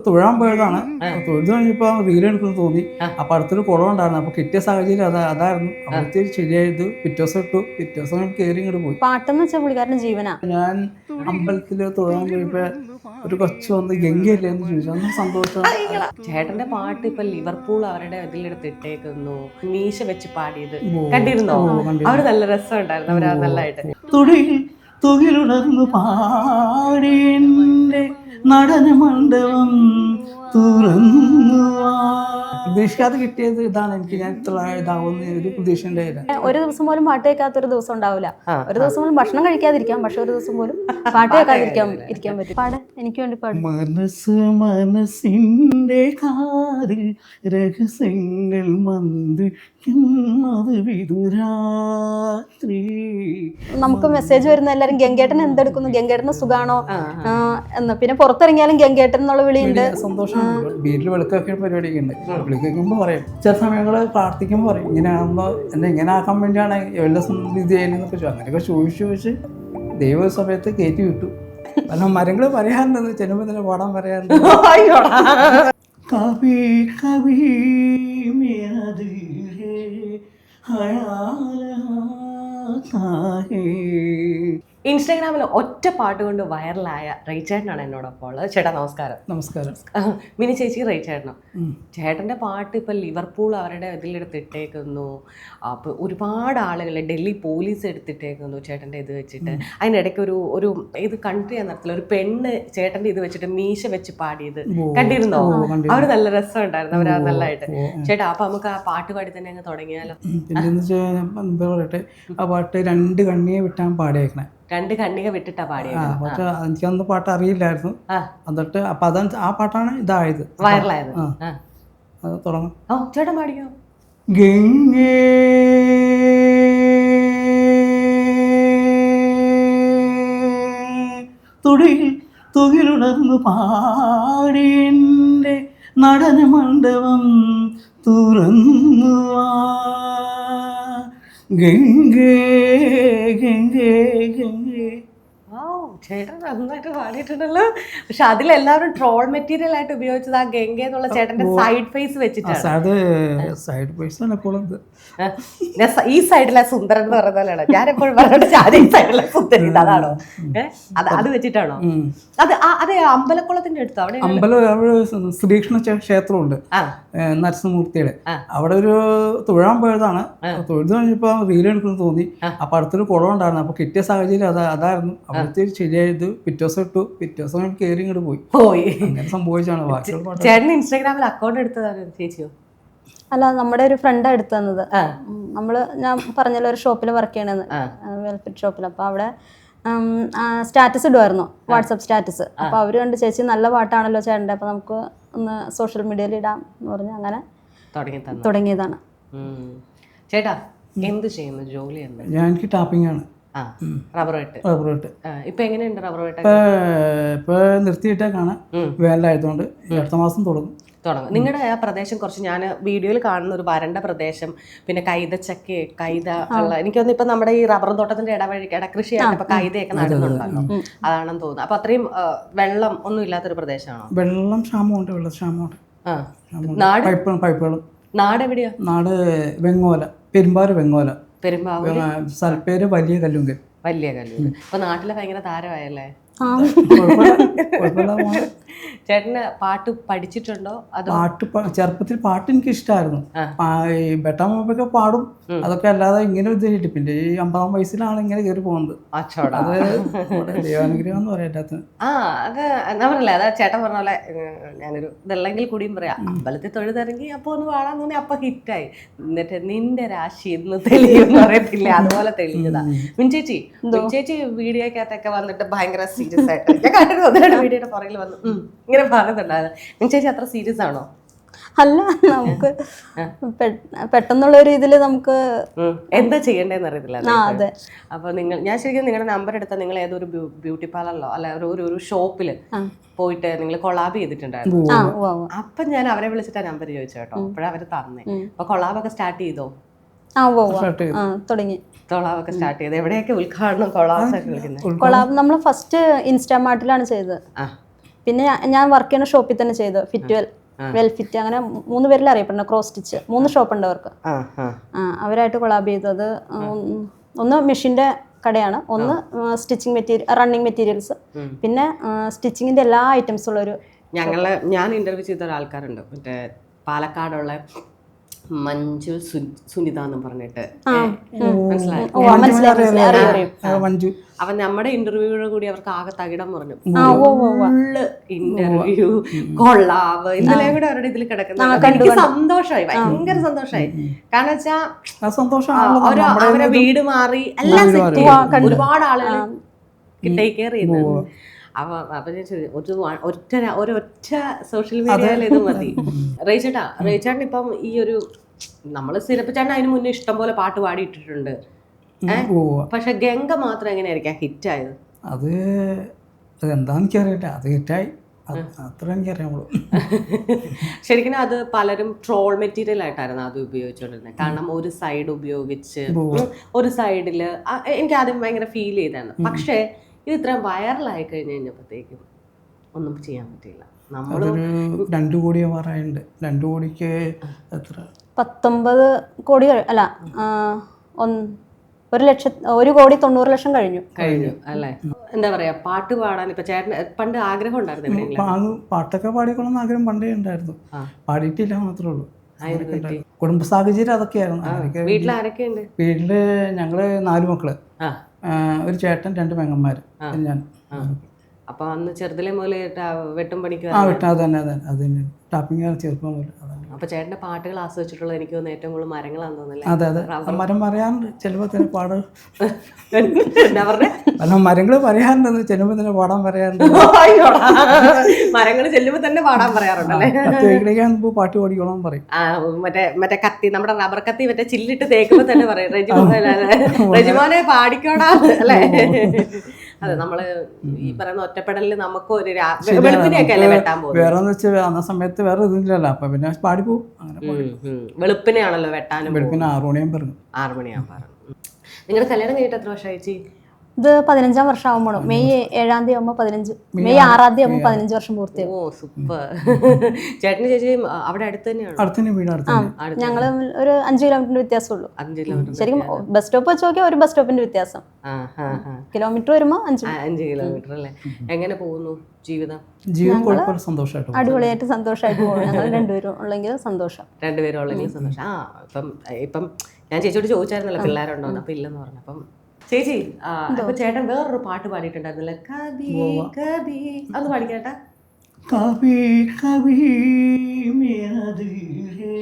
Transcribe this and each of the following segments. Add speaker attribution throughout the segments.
Speaker 1: തൊഴാൻ പോയതാണ്. തൊഴുത് കഴിഞ്ഞപ്പോൾ റീൽ എടുക്കുന്നു തോന്നി. അപ്പം അടുത്തൊരു കുളം ഉണ്ടായിരുന്നു. അപ്പോൾ കിട്ടിയ സാഹചര്യം അതായിരുന്നു. അവിടുത്തെ ശരിയായത് പിറ്റേ ദിവസം ഇട്ടു. പിറ്റേ ദിവസം കയറി ഇങ്ങോട്ട് പോയി.
Speaker 2: പാട്ടെന്ന് വെച്ചാൽ പുള്ളിക്കാരൻ്റെ ജീവനാ.
Speaker 1: ഞാൻ അമ്പലത്തിൽ തൊഴാൻ പോയപ്പോൾ ഒരു കൊച്ചു വന്ന് ഗംഗയല്ലേ എന്ന് ചോദിച്ചു. അന്ന് സന്തോഷം.
Speaker 3: ചേട്ടന്റെ പാട്ട് ഇപ്പൊ ലിവർപൂൾ അവരുടെ ഇതിലെടുത്ത് ഇട്ടേക്കുന്നു, മീശ വെച്ച് പാടിയത് കണ്ടിരുന്നോ? അവര് നല്ല രസം ഉണ്ടായിരുന്നു. അവര് നല്ലതായിട്ട്
Speaker 1: തുകിലുണർന്നു പാടിന്റെ നടന മണ്ഡപം തുറന്നു. പ്രതീക്ഷിക്കാതെ കിട്ടിയത് ഇതാണ്. എനിക്ക് ഞാൻ ഇത്ര ഇതാവുന്ന ഒരു പ്രതീക്ഷ ഉണ്ടായില്ല.
Speaker 2: ഒരു ദിവസം പോലും പാട്ട് കേൾക്കാത്തൊരു ദിവസം ഉണ്ടാവില്ല. ഒരു ദിവസം പോലും ഭക്ഷണം കഴിക്കാതിരിക്കാം, പക്ഷെ ഒരു ദിവസം പോലും പാട്ട് കേൾക്കാതിരിക്കാൻ പറ്റും. പാട്, എനിക്ക് വേണ്ടി പാടും.
Speaker 1: മനസ്സിന്റെ കാതിൽ രഹസ്യങ്ങൾ മന്ത്രിക്കുന്നത് വിദുരാത്രി.
Speaker 2: നമുക്ക് മെസ്സേജ് വരുന്ന എല്ലാരും ഗംഗേട്ടൻ എന്തെടുക്കുന്നു, ഗംഗേട്ടന് സുഖാണോ എന്ന്. പിന്നെ പുറത്തിറങ്ങിയാലും ഗംഗേട്ടൻ എന്നുള്ള വിളിയുണ്ട്.
Speaker 1: സന്തോഷം. വീട്ടിൽ വെളുക്കൊക്കെ പരിപാടിയൊക്കെ ഉണ്ട്. വിളിക്കുമ്പോൾ പറയും, ചില സമയങ്ങളിൽ പ്രാർത്ഥിക്കുമ്പോൾ പറയും, ഇങ്ങനെയാകുമ്പോൾ എന്നെ ഇങ്ങനെ ആക്കാൻ വേണ്ടിയാണ് എല്ലാ ഇത് ചെയ്യുന്നതെന്നൊക്കെ ചോദിച്ചു. അങ്ങനെയൊക്കെ ചോദിച്ച് ദൈവ സമയത്ത് കയറ്റി വിട്ടു. പല മരങ്ങൾ പറയാറുണ്ടെന്ന് ചെല്ലുമ്പോൾ തന്നെ പാടാൻ പറയാറുണ്ട്. കവി കവി
Speaker 3: ഇൻസ്റ്റാഗ്രാമിൽ ഒറ്റ പാട്ട് കൊണ്ട് വൈറലായ റൈച്ചേട്ടനാണ് എന്നോടൊപ്പം ഉള്ളത്. ചേട്ടാ നമസ്കാരം.
Speaker 1: നമസ്കാരം.
Speaker 3: മിനി ചേച്ചി റൈച്ചേട്ടനും. ചേട്ടൻ്റെ പാട്ട് ഇപ്പം ലിവർപൂൾ അവരുടെ ഇതിലെടുത്ത് ഇട്ടേക്കുന്നു. അപ്പോൾ ഒരുപാട് ആളുകൾ ഡൽഹി പോലീസ് എടുത്തിട്ടേക്കുന്നു ചേട്ടൻ്റെ ഇത് വെച്ചിട്ട്. അതിനിടയ്ക്ക് ഒരു ഇത് കൺട്രി എന്നറിയത്തില്ല, ഒരു പെണ്ണ് ചേട്ടൻ്റെ ഇത് വെച്ചിട്ട് മീശ വെച്ച് പാടിയത് കണ്ടിരുന്നോ? അവർ നല്ല രസം ഉണ്ടായിരുന്നു. അവർ നല്ലതായിട്ട്. ചേട്ടാ അപ്പം നമുക്ക് ആ പാട്ട് പാടി തന്നെ അങ്ങ് തുടങ്ങിയാലോ?
Speaker 1: എന്താ പറയട്ടെ, ആ പാട്ട് രണ്ട് കണ്ണിയെ വിട്ടാൻ പാടിയേക്കണേ.
Speaker 3: രണ്ട് കണ്ണിക വിട്ടിട്ടാ പാടിയത്.
Speaker 1: പക്ഷെ എനിക്കന്ന് പാട്ട് അറിയില്ലായിരുന്നു. എന്നിട്ട് അപ്പൊ ആ പാട്ടാണ് ഇതായത്,
Speaker 3: വൈറലായത്.
Speaker 1: അത് തുടങ്ങാം.
Speaker 3: ചേട്ടൻ പാടിയോ?
Speaker 1: ഗംഗേ തുകിലുണർന്നു പാടിന്റെ നടന മണ്ഡപം തുറന്നു. ഗംഗേ ഗംഗേ ഗംഗേ.
Speaker 3: ചേട്ടൻ നന്നായിട്ട് പാടിയിട്ടുണ്ടല്ലോ. പക്ഷെ അതിലെല്ലാവരും ട്രോൾ മെറ്റീരിയൽ ആയിട്ട് ഉപയോഗിച്ചത് ആ ഗംഗ എന്നുള്ള ചേട്ടന്റെ സൈഡ് ഫേസ് വെച്ചിട്ടാണ്.
Speaker 1: അത് സൈഡ് ഫേസ് ആണ് എപ്പോഴും.
Speaker 3: ഈ സൈഡിലെ സുന്ദരൻ എന്ന് പറയുന്ന പോലെയാണ് ഞാൻ എപ്പോഴും പറഞ്ഞിട്ട്. ഈ സൈഡിലെ സുന്ദരി അതാണോ? അത് വെച്ചിട്ടാണോ? അത് അമ്പലക്കുളത്തിന്റെ അടുത്ത് അവിടെ
Speaker 1: ശ്രീകൃഷ്ണ ക്ഷേത്രമുണ്ട്, നരസിംഹമൂർത്തിയുടെ. അവിടെ ഒരു തൊഴാൻ പോയതാണ്. തൊഴുത് കഴിഞ്ഞപ്പോൾ റീൽ എടുക്കുന്നു തോന്നി. അപ്പൊ അടുത്തൊരു കുളം ഉണ്ടായിരുന്നു. അപ്പൊ കിട്ടിയ സാഹചര്യം അതായിരുന്നു. അവിടുത്തെ ശരിയായത് പിറ്റേ ദിവസം ഇട്ടു. പിറ്റേ ദിവസം കയറി ഇങ്ങോട്ട് പോയി. അങ്ങനെ സംഭവിച്ചാണ്.
Speaker 3: ചേട്ടൻ ഇൻസ്റ്റാഗ്രാമിൽ അക്കൗണ്ട് എടുത്തതാണ് ചേച്ചിയോ?
Speaker 2: അല്ല, നമ്മുടെ ഒരു ഫ്രണ്ടാണ് എടുത്തു തന്നത്. ഞാൻ പറഞ്ഞല്ലോ ഒരു ഷോപ്പിൽ വർക്ക് ചെയ്യണമെന്ന്, വെൽഫെറ്റ് ഷോപ്പിൽ. അപ്പോൾ അവിടെ സ്റ്റാറ്റസ് ഇടുമായിരുന്നു, വാട്സപ്പ് സ്റ്റാറ്റസ്. അപ്പോൾ അവർ കണ്ട് ചേച്ചി നല്ല പാട്ടാണല്ലോ ചേട്ടൻ്റെ, അപ്പോൾ നമുക്ക് ഒന്ന് സോഷ്യൽ മീഡിയയിൽ ഇടാം എന്ന് പറഞ്ഞ് അങ്ങനെ തുടങ്ങിയതാണ്.
Speaker 3: ചേട്ടാ എന്ത് ചെയ്യുന്നു? ജോലി എന്താ?
Speaker 1: ഞാൻ എനിക്ക് ടാപ്പിംഗ് ആണ്.
Speaker 3: റബ്ബർ വെട്ട്. ഇപ്പൊ എങ്ങനെയുണ്ട് റബ്ബർ വെട്ട്?
Speaker 1: ഇപ്പൊ നിർത്തിയിട്ടേക്കാണ്, വേനലായതുകൊണ്ട്. അടുത്ത മാസം തുടങ്ങും.
Speaker 3: നിങ്ങളുടെ ആ പ്രദേശം കുറച്ച് ഞാൻ വീഡിയോയിൽ കാണുന്ന ഒരു വരണ്ട പ്രദേശം, പിന്നെ കൈത ഉള്ള, എനിക്കൊന്നും ഇപ്പൊ നമ്മുടെ ഈ റബ്ബർ തോട്ടത്തിന്റെ ഇടകൃഷിയാണ് ഇപ്പൊ കൈതയൊക്കെ നടുന്നുണ്ടല്ലോ, അതാണെന്ന് തോന്നുന്നു. അപ്പൊ അത്രയും വെള്ളം ഒന്നും ഇല്ലാത്തൊരു പ്രദേശമാണോ?
Speaker 1: വെള്ളം ക്ഷാമമുണ്ട്, വെള്ളക്ഷാമമുണ്ട്.
Speaker 3: നാട്
Speaker 1: പൈപ്പുകളും.
Speaker 3: നാട് എവിടെയാ?
Speaker 1: നാട് വെങ്ങോല, പെരുമ്പാവൂർ വെങ്ങോല.
Speaker 3: സ്ഥലപ്പേര്
Speaker 1: വലിയ കല്ലുങ്കൽ.
Speaker 3: വലിയ കല്ലൂർ. ഇപ്പൊ നാട്ടിലെ ഭയങ്കര താരമായല്ലേ? ചേട്ടന് പാട്ട് പഠിച്ചിട്ടുണ്ടോ?
Speaker 1: പാട്ട് ചെറുപ്പത്തിൽ പാട്ട് എനിക്ക് ഇഷ്ടമായിരുന്നു. ഈ ബെട്ടാമൊക്കെ പാടും, അതൊക്കെ. അല്ലാതെ ഇങ്ങനെ ഉദ്ദേശിച്ചിട്ട് പിന്നെ ഈ 50-ാം വയസ്സിലാണ് ഇങ്ങനെ കയറി പോകുന്നത്. അത് ദൈവാനുഗ്രഹം എന്ന് പറയാത്ത.
Speaker 3: അത് നമ്മളല്ലേ, അതാ ചേട്ടൻ പറഞ്ഞ പോലെ ഞാനൊരു ഇതല്ലെങ്കിൽ കൂടിയും പറയാം, അമ്പലത്തിൽ തൊഴുതിറങ്ങി അപ്പൊ ഒന്ന് പാടാൻ തോന്നി, അപ്പൊ ഹിറ്റായി. എന്നിട്ട് നിന്റെ രാശി ഇന്ന് തെളിയെന്ന് പറയത്തില്ല, അതുപോലെ തെളിഞ്ഞതാ. മിൻചേച്ചി വീഡിയോക്കകത്തൊക്കെ വന്നിട്ട് ഭയങ്കര സീരിയസ് ആയിട്ട് ഞാൻ കണ്ടിട്ട് ഒന്നിരണ്ട് വീഡിയോയുടെ പുറകിൽ വന്നു ഇങ്ങനെ പറയുന്നുണ്ടായിരുന്നു. മിൻചേച്ചി അത്ര സീരിയസ് ആണോ?
Speaker 2: അല്ല, നമുക്ക് പെട്ടെന്നുള്ള ഒരു ഇതിൽ നമുക്ക്
Speaker 3: എന്താ ചെയ്യേണ്ടതെന്ന് അറിയത്തില്ല. അപ്പൊ ഞാൻ ശരിക്കും നിങ്ങളുടെ നമ്പർ എടുത്താൽ നിങ്ങൾ ഏതൊരു ബ്യൂട്ടി പാർലറിലോ അല്ല ഒരു ഷോപ്പില് പോയിട്ട് നിങ്ങൾ കൊളാബ് ചെയ്തിട്ടുണ്ടായിരുന്നു. അപ്പൊ ഞാൻ അവരെ വിളിച്ചിട്ട് നമ്പർ ചോദിച്ചു കേട്ടോ. അപ്പോഴവര് തന്നേ. അപ്പൊ കൊളാബൊക്കെ സ്റ്റാർട്ട് ചെയ്തോ? കൊളാബൊക്കെ സ്റ്റാർട്ട് ചെയ്ത് എവിടെയൊക്കെ ഉദ്ഘാടനം കൊളാബ്
Speaker 2: നമ്മൾ ഫസ്റ്റ് ഇൻസ്റ്റാമാർട്ടിലാണ് ചെയ്തത്. പിന്നെ ഞാൻ വർക്ക് ചെയ്യുന്ന ഷോപ്പിൽ തന്നെ ചെയ്തു, ഫിറ്റ്വെൽ, വെൽഫിറ്റ്, അങ്ങനെ 3 പേരിൽ അറിയപ്പെടുന്ന ക്രോസ് സ്റ്റിച്ച്. 3 ഷോപ്പ് ഉണ്ട് അവർക്ക്. അവരായിട്ട് കൊളാബ് ചെയ്തു. അത് ഒന്ന് മെഷീൻ്റെ കടയാണ്, ഒന്ന് സ്റ്റിച്ചിങ് മെറ്റീരിയൽ, റണ്ണിങ് മെറ്റീരിയൽസ്, പിന്നെ സ്റ്റിച്ചിങ്ങിൻ്റെ എല്ലാ ഐറ്റംസും ഉള്ളൊരു.
Speaker 3: ഞാൻ ഇന്റർവ്യൂ ചെയ്ത ഒരാൾക്കാരുണ്ട്, മറ്റേ പാലക്കാടുള്ള മഞ്ജു സുനിത എന്ന് പറഞ്ഞിട്ട്, അവൻ നമ്മുടെ ഇന്റർവ്യൂടെ കൂടി അവർക്ക് ആകെ തകിടം പറഞ്ഞു. ഫുള്ള് ഇന്റർവ്യൂ കൊള്ളാവ്, ഇന്നലെ കൂടെ അവരുടെ ഇതിൽ കിടക്കുന്നത്. എനിക്ക് സന്തോഷമായി, ഭയങ്കര സന്തോഷമായി. കാരണം വെച്ചാൽ അവരെ വീട് മാറി എല്ലാം സെറ്റ്, ഒരുപാട് ആളുകൾ ടേക്ക് കെയർ ചെയ്യുന്നു. അപ്പൊ ഞാൻ ഒരൊറ്റ സോഷ്യൽ മീഡിയയിൽ ഇത് മതി. റേച്ചേട്ടൻ ഇപ്പം ഈ ഒരു നമ്മള് സിരപ്പിച്ചേട്ടൻ അതിന് മുന്നേ ഇഷ്ടം പോലെ പാട്ട് പാടിയിട്ടിട്ടുണ്ട്. പക്ഷെ ഗംഗ മാത്രം എങ്ങനെയായിരിക്കും ഹിറ്റ് ആയത്?
Speaker 1: അത് എന്താന്ന് എനിക്കറിയില്ല, അത് ഹിറ്റായി, അത്ര എനിക്കറിയാമോ.
Speaker 3: ശരിക്കും അത് പലരും ട്രോൾ മെറ്റീരിയൽ ആയിട്ടായിരുന്നു അത് ഉപയോഗിച്ചുകൊണ്ടിരുന്നത്. കാരണം ഒരു സൈഡ് ഉപയോഗിച്ച് ഒരു സൈഡില് എനിക്ക് ആദ്യം ഭയങ്കര ഫീൽ ചെയ്താണ്. പക്ഷേ ഇത് ഇത്ര വൈറലായി കഴിഞ്ഞപ്പോഴത്തേക്കും ഒന്നും ചെയ്യാൻ പറ്റില്ല. നമ്മൾ
Speaker 1: 2 കോടി പറയാനുണ്ട്. 2 കോടിക്ക് എത്ര
Speaker 2: 19 കോടി അല്ല, 1,90,00,000 കഴിഞ്ഞു
Speaker 3: അല്ലേ? എന്താ പറയാ, പാട്ട് പാടാൻ ഇപ്പൊ ചേട്ടന് പണ്ട് ആഗ്രഹം ഉണ്ടായിരുന്നു?
Speaker 1: പാട്ടൊക്കെ പാടിക്കോളം ആഗ്രഹം പണ്ടേ ഉണ്ടായിരുന്നു, പാടിയിട്ടില്ല മാത്രമേ ഉള്ളൂ. കുടുംബ സാഹചര്യം അതൊക്കെയായിരുന്നു.
Speaker 3: വീട്ടിൽ ആരൊക്കെയുണ്ട്?
Speaker 1: വീട്ടില് ഞങ്ങള് 4 മക്കള്, ഒരു ചേട്ടൻ, 2 പെങ്ങന്മാര്, ഞാൻ.
Speaker 3: അപ്പൊ അന്ന് ചെറുതിലെ മുതലേ വെട്ടും പണിക്ക്
Speaker 1: ടാപ്പിംഗ് ചെറുപ്പം മുതൽ.
Speaker 3: അപ്പൊ ചേട്ടന്റെ പാട്ടുകൾ ആസ്വദിച്ചിട്ടുള്ളത് എനിക്ക് തോന്നുന്നു ഏറ്റവും കൂടുതൽ മരങ്ങളാന്ന് തോന്നുന്നില്ല?
Speaker 1: അതെ, മരം പറയാറുണ്ട് ചിലപ്പോ തന്നെ പാട്.
Speaker 3: എന്താ പറഞ്ഞേ?
Speaker 1: അല്ല, മരങ്ങള് പറയാറുണ്ട്, ചെല്ലുമ്പോ തന്നെ പാടാൻ പറയാറുണ്ട്.
Speaker 3: മരങ്ങൾ ചെല്ലുമ്പോ തന്നെ പാടാൻ പറയാറുണ്ടല്ലേ?
Speaker 1: പാട്ട് പാടിക്കോളാൻ പറയും.
Speaker 3: മറ്റേ കത്തി, നമ്മുടെ റബ്ബർ കത്തി മറ്റേ ചില്ലിട്ട് തേക്കുമ്പോ തന്നെ പറയും റെജിമോനെ പാടിക്കോടാ അല്ലേ? അതെ, നമ്മള് ഈ പറയുന്ന ഒറ്റപ്പെടലിൽ നമുക്ക് ഒരു വെളുപ്പിനെയൊക്കെ അല്ലേ വെട്ടാൻ പോകും.
Speaker 1: വേറെന്ന് വെച്ചാൽ അന്ന സമയത്ത് വേറെ ഇതില്ലല്ലോ, അപ്പൊ പിന്നെ പാടിപ്പോവും.
Speaker 3: വെളുപ്പിനെയാണല്ലോ വെട്ടാനും.
Speaker 1: വെളുപ്പിന് 6 മണിയാകും പറഞ്ഞു.
Speaker 3: 6 മണിയാകും പറഞ്ഞു. നിങ്ങളുടെ കല്യാണം കഴിഞ്ഞിട്ട് എത്ര വർഷം അയച്ചി?
Speaker 2: ഇത് 15-ാം വർഷം ആകുമ്പോൾ മെയ് 7-ാം തീയതി ആകുമ്പോൾ 15, മെയ് 6-ാം തീയതി ആകുമ്പോൾ 15 വർഷം പൂർത്തിയാകും.
Speaker 3: ഓ സൂപ്പർ. ചേട്ടന് ചേച്ചി അവിടെ അടുത്ത് തന്നെയാണ്?
Speaker 1: അടുത്തന്നെ വീട്.
Speaker 2: ഞങ്ങള് ഒരു 5 കിലോമീറ്ററിന്റെ വ്യത്യാസമുള്ളൂ.
Speaker 3: 5 കിലോമീറ്റർ.
Speaker 2: ശരിക്കും ബസ് സ്റ്റോപ്പ് വെച്ച് നോക്കിയാൽ ഒരു ബസ് സ്റ്റോപ്പിന്റെ വ്യത്യാസം. കിലോമീറ്റർ വരുമ്പോ 5
Speaker 3: കിലോമീറ്റർ അല്ലേ? എങ്ങനെ പോകുന്നു ജീവിതം?
Speaker 1: സന്തോഷമായിട്ട്,
Speaker 2: അടിപൊളിയായിട്ട് സന്തോഷമായിട്ട് പോകും. ഞങ്ങൾ 2 പേരും ഉള്ളെങ്കിൽ സന്തോഷം.
Speaker 3: 2 പേരും ഉള്ളെങ്കിൽ സന്തോഷം. ഇപ്പം ഞാൻ ചേച്ചിയോട് ചോദിച്ചായിരുന്നല്ലോ പിള്ളേരുണ്ടോന്ന്, അപ്പൊ ഇല്ലെന്ന് പറഞ്ഞു. അപ്പം ചേച്ചി, അപ്പൊ ചേട്ടൻ വേറൊരു പാട്ട് പാടിയിട്ടുണ്ടായിരുന്നല്ലേ, കബി കബി, അത് പാടിക്കേട്ടാ.
Speaker 1: കബി കബി മേരാ ദിൽ ഹേ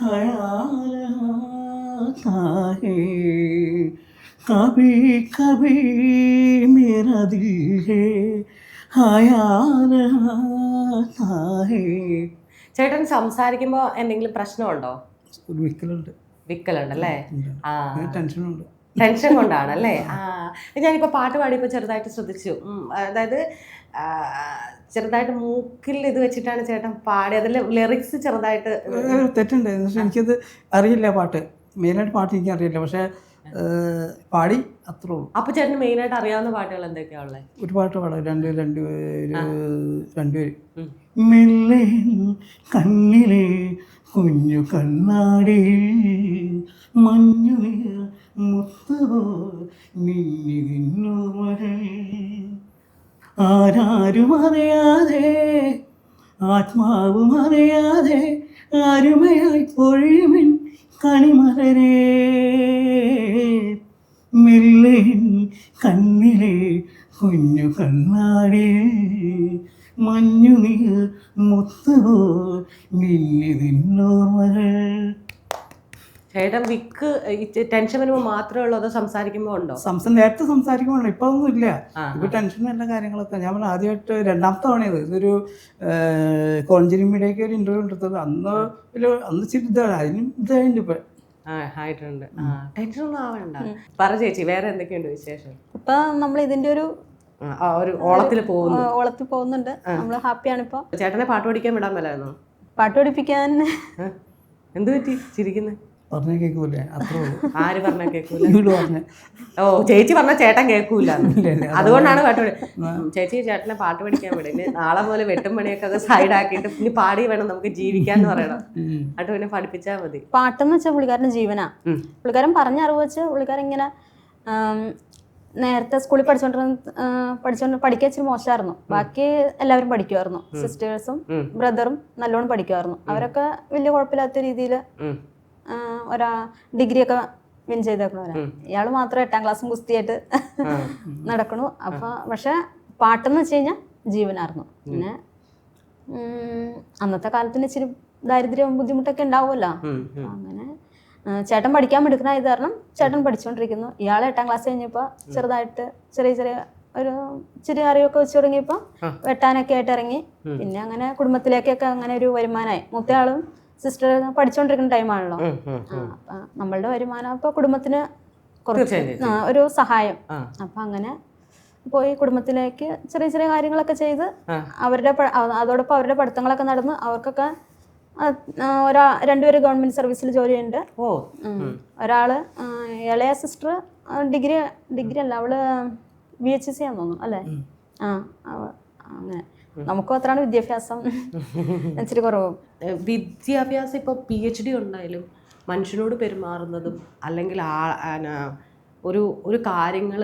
Speaker 1: ഹയാൽ ആതാ ഹേ, കബി കബി മേരാ ദിൽ ഹേ ഹയാൽ ആതാ ഹേ.
Speaker 3: ചേട്ടൻ സംസാരിക്കുമ്പോ എന്തെങ്കിലും പ്രശ്നമുണ്ടോ? വിക്കലുണ്ടല്ലേ?
Speaker 1: ടെൻഷനുണ്ട്.
Speaker 3: ടെൻഷൻ കൊണ്ടാണല്ലേ? ഞാനിപ്പോൾ പാട്ട് പാടിയപ്പോൾ ചെറുതായിട്ട് ശ്രദ്ധിച്ചു. അതായത് ചെറുതായിട്ട് മൂക്കിൽ ഇത് വെച്ചിട്ടാണ് ചേട്ടൻ പാടി, അതിൽ ലിറിക്സ് ചെറുതായിട്ട്
Speaker 1: തെറ്റുണ്ട്. എനിക്കത് അറിയില്ല, പാട്ട് മെയിനായിട്ട് പാട്ട് എനിക്ക് അറിയില്ല, പക്ഷേ പാടി അത്രേ ഉള്ളൂ.
Speaker 3: അപ്പോൾ ചേട്ടന് മെയിനായിട്ട് അറിയാവുന്ന പാട്ടുകൾ എന്തൊക്കെയാണ് ഉള്ളത്?
Speaker 1: ഒരു പാട്ട് പാടാം, രണ്ടുപേര്. മെല്ലെ കണ്ണിലെ കുഞ്ഞു കണ്ണാടി മഞ്ഞു മുത്തവോ മിന്നി നിന്നോമഴേ, ആരാരും അറിയാതെ ആത്മാവും അറിയാതെ അരുമയായി പൊഴിയുമിൻ കണിമലരേ, മെല്ലെ കണ്ണിലെ കുഞ്ഞു കണ്ണാടി മഞ്ഞു നീർ മുത്തവോ മിന്നി നിന്നോമഴേ.
Speaker 3: ചേട്ടൻ വിക്ക് ടെൻഷൻ വരുമ്പോൾ മാത്രമേ ഉള്ളൂ, അതോ സംസാരിക്കുമ്പോൾ ഉണ്ടോ?
Speaker 1: നേരത്തെ സംസാരിക്കുമ്പോൾ ഇപ്പൊ ഒന്നും ഇല്ല. ഇപ്പൊ ടെൻഷനും എല്ലാ കാര്യങ്ങളൊക്കെ. ഞാൻ ആദ്യമായിട്ട് 2ാമത്തെ തവണയത് ഇതൊരു കോഞ്ചിരി മീഡിയക്ക് ഒരു ഇന്റർവ്യൂ എടുത്തത്. അന്ന് ചിരിതാണ്, അതിനും ഇതായിട്ട് ഇപ്പൊ
Speaker 3: ആയിട്ടുണ്ട്. ടെൻഷൻ ഒന്നും ആവണ്ട. പറ ചേച്ചി, വേറെ എന്തൊക്കെയുണ്ട് വിശേഷം?
Speaker 2: ഇപ്പൊ നമ്മൾ ഇതിന്റെ ഒരു
Speaker 3: ഓളത്തിൽ
Speaker 2: പോകുന്നുണ്ട്. നമ്മള് ഹാപ്പിയാണ് ഇപ്പൊ.
Speaker 3: ചേട്ടനെ പാട്ട് പഠിക്കാൻ വിടാൻ മേലായിരുന്നോ?
Speaker 2: പാട്ട് പഠിപ്പിക്കാൻ
Speaker 3: എന്ത് പറ്റി ചിരിക്കുന്നത്?
Speaker 1: പറഞ്ഞ കേൾക്കൂലേ അത്രേ ഉള്ളൂ.
Speaker 3: ആര് പറഞ്ഞാൽ കേൾക്കൂല?
Speaker 1: ഇങ്ങോട്ട് പറഞ്ഞ
Speaker 3: ഓ ചേച്ചി പറഞ്ഞ ചേട്ടൻ കേൾക്കൂല, അതുകൊണ്ടാണ് പാട്ട് പാടി. ചേച്ചി ചേട്ടനെ പാട്ട് പഠിക്കാൻ വിടും. ഇനി നാളെ പോലെ വെട്ടും പണിയൊക്കെ അത് സൈഡാക്കിയിട്ട് ഇനി പാടി വേണം നമുക്ക് ജീവിക്കാന്ന് പറയണം. എന്നിട്ട് പിന്നെ പഠിപ്പിച്ചാൽ മതി.
Speaker 2: പാട്ടെന്ന് വെച്ചാൽ പുള്ളിക്കാരൻ്റെ ജീവനാ. പുള്ളിക്കാരൻ പറഞ്ഞ അറിവ് വെച്ച് പുള്ളിക്കാരൻ ഇങ്ങനെ നേരത്തെ സ്കൂളിൽ പഠിക്കാൻ ഇച്ചിരി മോശമായിരുന്നു. ബാക്കി എല്ലാവരും പഠിക്കുമായിരുന്നു. സിസ്റ്റേഴ്സും ബ്രദറും നല്ലോണം പഠിക്കുമായിരുന്നു. അവരൊക്കെ വലിയ കുഴപ്പമില്ലാത്ത രീതിയിൽ ഡിഗ്രിയൊക്കെ വിൻ ചെയ്തേക്കണവരാണ്. ഇയാൾ മാത്രം 8ാം ക്ലാസ്സും കുസ്തിയായിട്ട് നടക്കണു. പക്ഷെ പാട്ടെന്ന് വെച്ച് കഴിഞ്ഞാൽ ജീവനായിരുന്നു. പിന്നെ അന്നത്തെ കാലത്തിന് ഇച്ചിരി ദാരിദ്ര്യവും ബുദ്ധിമുട്ടൊക്കെ ഉണ്ടാവുമല്ലോ. അങ്ങനെ ചേട്ടൻ പഠിക്കാൻ എടുക്കണായത് കാരണം ചേട്ടൻ പഠിച്ചുകൊണ്ടിരിക്കുന്നു. ഇയാൾ 8ാം ക്ലാസ് കഴിഞ്ഞപ്പോൾ ചെറുതായിട്ട് ചെറിയ ഒരു ഇച്ചിരി അറിവൊക്കെ വെച്ച് തുടങ്ങിയപ്പോൾ വെട്ടാനൊക്കെ ആയിട്ട് ഇറങ്ങി. പിന്നെ അങ്ങനെ കുടുംബത്തിലേക്കൊക്കെ അങ്ങനെ ഒരു വരുമാനമായി. മൂത്തയാളും സിസ്റ്റർ പഠിച്ചുകൊണ്ടിരിക്കുന്ന ടൈമാണല്ലോ. നമ്മളുടെ വരുമാനം അപ്പോൾ കുടുംബത്തിന് കുറച്ച് ഒരു സഹായം. അപ്പം അങ്ങനെ പോയി കുടുംബത്തിലേക്ക് ചെറിയ കാര്യങ്ങളൊക്കെ ചെയ്ത് അതോടൊപ്പം അവരുടെ പഠിത്തങ്ങളൊക്കെ നടന്ന് അവർക്കൊക്കെ രണ്ടുപേര് ഗവൺമെന്റ് സർവീസിൽ ജോലിയുണ്ട്. ഒരാള് ഇളയ സിസ്റ്റർ ഡിഗ്രി അല്ല, അവള് VHC ആണെന്ന് തോന്നുന്നു അല്ലേ. അങ്ങനെ നമുക്കും അത്രയാണ് വിദ്യാഭ്യാസം ഇച്ചിരി കുറവ്.
Speaker 3: വിദ്യാഭ്യാസം ഇപ്പോൾ PhD ഉണ്ടായാലും മനുഷ്യനോട് പെരുമാറുന്നതും അല്ലെങ്കിൽ ഒരു കാര്യങ്ങൾ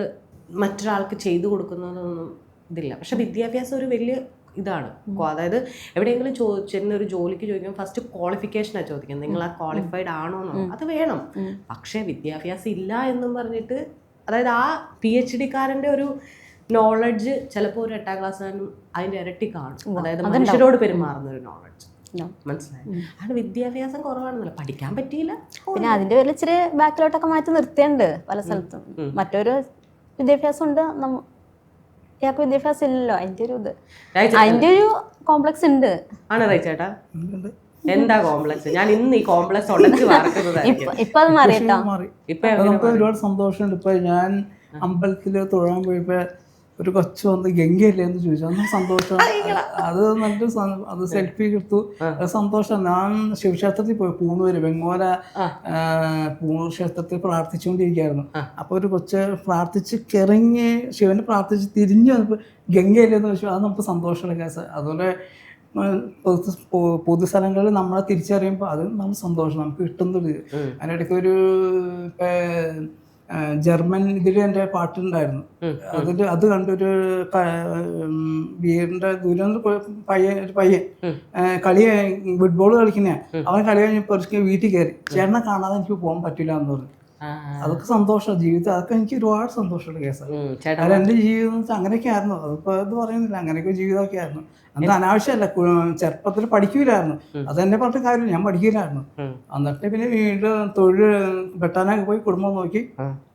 Speaker 3: മറ്റൊരാൾക്ക് ചെയ്തു കൊടുക്കുന്നതൊന്നും ഇതില്ല. പക്ഷെ വിദ്യാഭ്യാസം ഒരു വലിയ ഇതാണ്. അതായത് എവിടെയെങ്കിലും ചെന്നൊരു ജോലിക്ക് ചോദിക്കുമ്പോൾ ഫസ്റ്റ് ക്വാളിഫിക്കേഷനാണ് ചോദിക്കുന്നത്. നിങ്ങൾ ആ ക്വാളിഫൈഡ് ആണോ എന്നോ, അത് വേണം. പക്ഷേ വിദ്യാഭ്യാസം ഇല്ല എന്നും പറഞ്ഞിട്ട്, അതായത് ആ PhD-കാരൻ്റെ ഒരു നോളജ് ചിലപ്പോൾ ഒരു 8ാം ക്ലാസ്സുകാരനും അതിൻ്റെ ഇരട്ടി കാണും. അതായത് മനുഷ്യരോട് പെരുമാറുന്ന ഒരു നോളജ്. മനസ്സിലായി. ആണ് വിദ്യാഭ്യാസം കുറവാണെന്നല്ല, പഠിക്കാൻ പറ്റിയില്ല.
Speaker 2: പിന്നെ അതിൻ്റെ പേരിൽ ഇച്ചിരി ബാക്കിലോട്ടൊക്കെ മാറ്റി നിർത്തിയുണ്ട് പല സ്ഥലത്തും. മറ്റൊരു വിദ്യാഭ്യാസം ഉണ്ട്, ഇയാൾക്ക് വിദ്യാഭ്യാസം ഇല്ലല്ലോ. അതിൻ്റെ ഒരു കോംപ്ലക്സ് ഉണ്ട്.
Speaker 3: ആണ് റൈച്ചേട്ടാ? എന്താ കോംപ്ലക്സ്? ഞാൻ ഇന്ന് ഈ കോംപ്ലക്സ് ഉടച്ച്
Speaker 2: ഇപ്പൊ അത് മാറിയിട്ടോ.
Speaker 3: ഇപ്പൊ
Speaker 1: നമുക്ക് ഒരുപാട് സന്തോഷമുണ്ട്. ഇപ്പൊ ഞാൻ അമ്പലത്തില് തൊഴാൻ പോയപ്പോ ഒരു കൊച്ചു വന്ന് ഗംഗയല്ലേ എന്ന് ചോദിച്ചു. അന്ന് സന്തോഷം. അത് നല്ലൊരു അത് സെൽഫി എടുത്തു. അത് സന്തോഷം. ഞാൻ ശിവക്ഷേത്രത്തിൽ പോയി പൂണൂര് വെങ്ങോല ക്ഷേത്രത്തിൽ പ്രാർത്ഥിച്ചുകൊണ്ടിരിക്കുകയായിരുന്നു. അപ്പോൾ ഒരു കൊച്ച് പ്രാർത്ഥിച്ച് കിറങ്ങി ശിവനെ പ്രാർത്ഥിച്ച് തിരിഞ്ഞു വന്നപ്പോൾ ഗംഗയല്ലേ എന്ന് ചോദിച്ചു. അത് നമുക്ക് സന്തോഷമുള്ള കേസ്. അതുപോലെ പൊതുസ്ഥലങ്ങളിൽ നമ്മളെ തിരിച്ചറിയുമ്പോൾ അത് നമുക്ക് സന്തോഷം, നമുക്ക് കിട്ടുന്നത്. അതിനിടയ്ക്ക് ഒരു ജർമ്മൻ ഇതിൽ എൻ്റെ പാട്ടുണ്ടായിരുന്നു. അത് കണ്ടൊരു വീടിൻ്റെ ദൂരം ഒരു പയ്യൻ കളി ഫുട്ബോൾ കളിക്കുന്നേ. അവൻ കളി കഴിഞ്ഞപ്പോൾ ഒരിക്കലും വീട്ടിൽ കയറി ചേട്ടനെ കാണാതെ എനിക്ക് പോകാൻ പറ്റില്ല എന്ന് പറഞ്ഞു. അതൊക്കെ സന്തോഷമാണ് ജീവിതം. അതൊക്കെ എനിക്ക് ഒരുപാട് സന്തോഷമുള്ള കേസാണ്. അത് എൻ്റെ ജീവിതം എന്ന് വെച്ചാൽ അങ്ങനെയൊക്കെ ആയിരുന്നു. അതിപ്പോൾ ഇത് പറയുന്നില്ല, അങ്ങനെയൊക്കെ ജീവിതമൊക്കെ ആയിരുന്നു. അത് അനാവശ്യമല്ല. ചെറുപ്പത്തിൽ പഠിക്കൂലായിരുന്നു. അതെന്നെ പറഞ്ഞ കാര്യം, ഞാൻ പഠിക്കില്ലായിരുന്നു. എന്നിട്ട് പിന്നെ വീണ്ടും തൊഴിൽ വെട്ടാനൊക്കെ പോയി കുടുംബം നോക്കി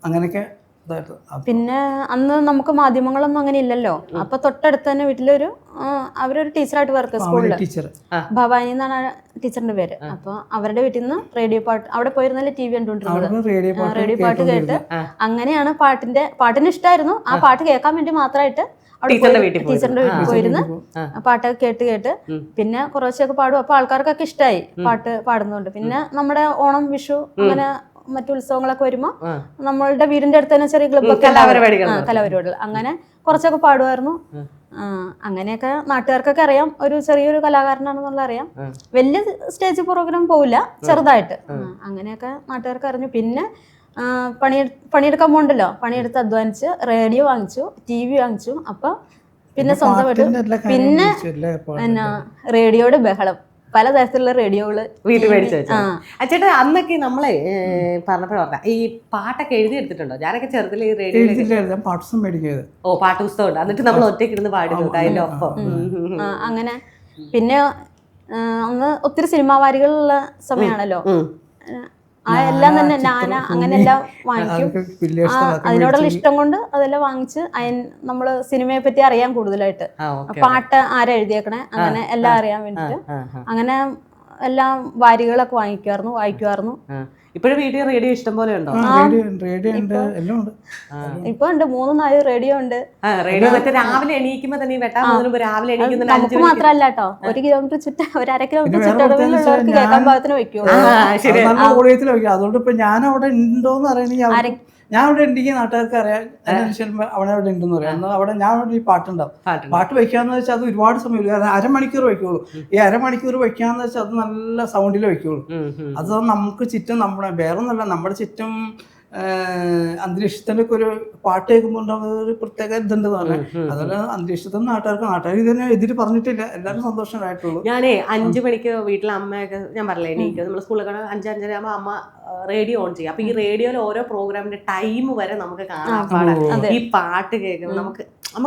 Speaker 1: അങ്ങനെയൊക്കെ ഇതായിട്ട്.
Speaker 2: പിന്നെ അന്ന് നമുക്ക് മാധ്യമങ്ങളൊന്നും അങ്ങനെ ഇല്ലല്ലോ. അപ്പൊ തൊട്ടടുത്ത് തന്നെ വീട്ടിലൊരു അവരൊരു ടീച്ചറായിട്ട് വർക്ക് സ്കൂളിൽ, ഭവാനി എന്നാണ് ടീച്ചറിന്റെ പേര്. അപ്പൊ അവരുടെ വീട്ടിൽ നിന്ന് റേഡിയോ പാട്ട്, അവിടെ പോയിരുന്നല്ലേ TV കണ്ടുകൊണ്ടിരുന്നത്. റേഡിയോ പാട്ട് കേട്ട് അങ്ങനെയാണ് പാട്ടിന് ഇഷ്ടമായിരുന്നു. ആ പാട്ട് കേൾക്കാൻ വേണ്ടി മാത്രമായിട്ട് ടീച്ചറിന്റെ വീട്ടിൽ പോയിരുന്ന് പാട്ടൊക്കെ കേട്ട് പിന്നെ കുറച്ചൊക്കെ പാടും. അപ്പൊ ആൾക്കാർക്കൊക്കെ ഇഷ്ടമായി പാട്ട് പാടുന്നതുകൊണ്ട്. പിന്നെ നമ്മുടെ ഓണം, വിഷു അങ്ങനെ മറ്റു ഉത്സവങ്ങളൊക്കെ വരുമ്പോ നമ്മളുടെ വീടിന്റെ അടുത്ത് തന്നെ ചെറിയ ക്ലബ്ബൊക്കെ കലാപരിപാടികൾ അങ്ങനെ കുറച്ചൊക്കെ പാടുമായിരുന്നു. അങ്ങനെയൊക്കെ നാട്ടുകാർക്കൊക്കെ അറിയാം ഒരു ചെറിയൊരു കലാകാരനാണെന്നുള്ള അറിയാം. വലിയ സ്റ്റേജ് പ്രോഗ്രാം പോവില്ല, ചെറുതായിട്ട്. അങ്ങനെയൊക്കെ നാട്ടുകാർക്ക് അറിഞ്ഞു. പിന്നെ പണിയെടുക്കാൻ പോകണ്ടല്ലോ, പണിയെടുത്ത് അധ്വാനിച്ച് റേഡിയോ വാങ്ങിച്ചു, TV വാങ്ങിച്ചു. അപ്പൊ പിന്നെ സ്വന്തമായിട്ട് പിന്നെ റേഡിയോയുടെ ബഹളം, പലതരത്തിലുള്ള റേഡിയോകള്
Speaker 3: വീട്ടിൽ മേടിച്ചു വെച്ചു. ചേട്ടാ അന്നൊക്കെ നമ്മളെ പറഞ്ഞപ്പോഴ ഈ പാട്ടൊക്കെ എഴുതി എടുത്തിട്ടുണ്ടോ? ഞാനൊക്കെ ചെറുതിൽ ഈ റേഡിയോ
Speaker 1: പാട്ട് മേടിക്കുന്നത്.
Speaker 3: ഓ പാട്ട് പുസ്തകം ഉണ്ട്. എന്നിട്ട് നമ്മൾ ഒറ്റയ്ക്ക് ഇരുന്ന് പാടി നോക്കാം അതിന്റെ ഒപ്പം.
Speaker 2: അങ്ങനെ പിന്നെ അന്ന് ഒത്തിരി സിനിമാ വാരികളുള്ള സമയമാണല്ലോ. എല്ലാം തന്നെ നാന അങ്ങനെ എല്ലാം വാങ്ങിക്കും. അതിനോടുള്ള ഇഷ്ടം കൊണ്ട് അതെല്ലാം വാങ്ങിച്ച് നമ്മള് സിനിമയെ പറ്റി അറിയാൻ കൂടുതലായിട്ട്, പാട്ട് ആരാ എഴുതിയേക്കണേ അങ്ങനെ എല്ലാം അറിയാൻ വേണ്ടിട്ട് അങ്ങനെ എല്ലാം വാരികളൊക്കെ വായിക്കുമായിരുന്നു.
Speaker 3: ഇപ്പോഴും വീട്ടിൽ റേഡിയോ ഇഷ്ടം പോലെ ഉണ്ടോ?
Speaker 1: റേഡിയോ ഉണ്ട്, എല്ലാം ഉണ്ട്.
Speaker 2: ഇപ്പൊ ഉണ്ട് 3-4 റേഡിയോ ഉണ്ട്.
Speaker 3: റേഡിയോ മറ്റേ രാവിലെ എണീക്കുമ്പോ തന്നെ വെട്ടാൻ പോകുന്നതിന് രാവിലെ എണീക്കുന്ന
Speaker 2: നമുക്ക് മാത്രല്ല കേട്ടോ, 1 കിലോമീറ്റർ ചുറ്റ 1/2 കിലോമീറ്റർ ചുറ്റളവിലുള്ളവർക്ക് കേൾക്കാൻ പാകത്തിന് വെക്കുള്ളൂ.
Speaker 1: നല്ല ഓഡിയത്തിൽ വെക്കും. അതുകൊണ്ട് ഇപ്പൊ ഞാൻ അവിടെ ഉണ്ടോന്ന് അറിയണമെങ്കിൽ ഞാൻ അവിടെ ഉണ്ടെങ്കിൽ നാട്ടുകാർക്ക് അറിയാം അവിടെ അവിടെ ഉണ്ടെന്ന് പറയാം. എന്നാൽ അവിടെ ഞാൻ അവിടെ ഈ പാട്ടുണ്ടാവും. പാട്ട് വെക്കാന്ന് വെച്ചാൽ അത് ഒരുപാട് സമയം, കാരണം 1/2 മണിക്കൂർ വെക്കുള്ളൂ. ഈ 1/2 മണിക്കൂർ വെക്കാന്ന് വെച്ചാൽ അത് നല്ല സൗണ്ടിൽ വെക്കുള്ളൂ. അത് നമുക്ക് ചുറ്റും നമ്മുടെ വേറൊന്നല്ല, നമ്മുടെ ചുറ്റും അന്തരീക്ഷത്തിൻ്റെ ഒക്കെ ഒരു പാട്ട് കേൾക്കുമ്പോൾ ഉണ്ടാകുന്ന ഒരു പ്രത്യേക ഇതുണ്ടെന്ന് പറഞ്ഞാൽ അതല്ല അന്തരീക്ഷത്തിൽ നാട്ടുകാർ ഇതിനെ എതിര് പറഞ്ഞിട്ടില്ല, എല്ലാവരും സന്തോഷമായിട്ടുള്ളൂ.
Speaker 3: ഞാനേ 5 മണിക്ക് വീട്ടിലെ അമ്മയൊക്കെ ഞാൻ പറഞ്ഞില്ലേ എണീക്ക്, നമ്മൾ സ്കൂളിലൊക്കെ 5-5:30 ആകുമ്പോൾ അമ്മ റേഡിയോ ഓൺ ചെയ്യും. അപ്പൊ ഈ റേഡിയോയിൽ ഓരോ പ്രോഗ്രാമിന്റെ ടൈം വരെ നമുക്ക് കാണാൻ പാടാം. ഈ പാട്ട് കേൾക്കുമ്പോൾ നമുക്ക് ആ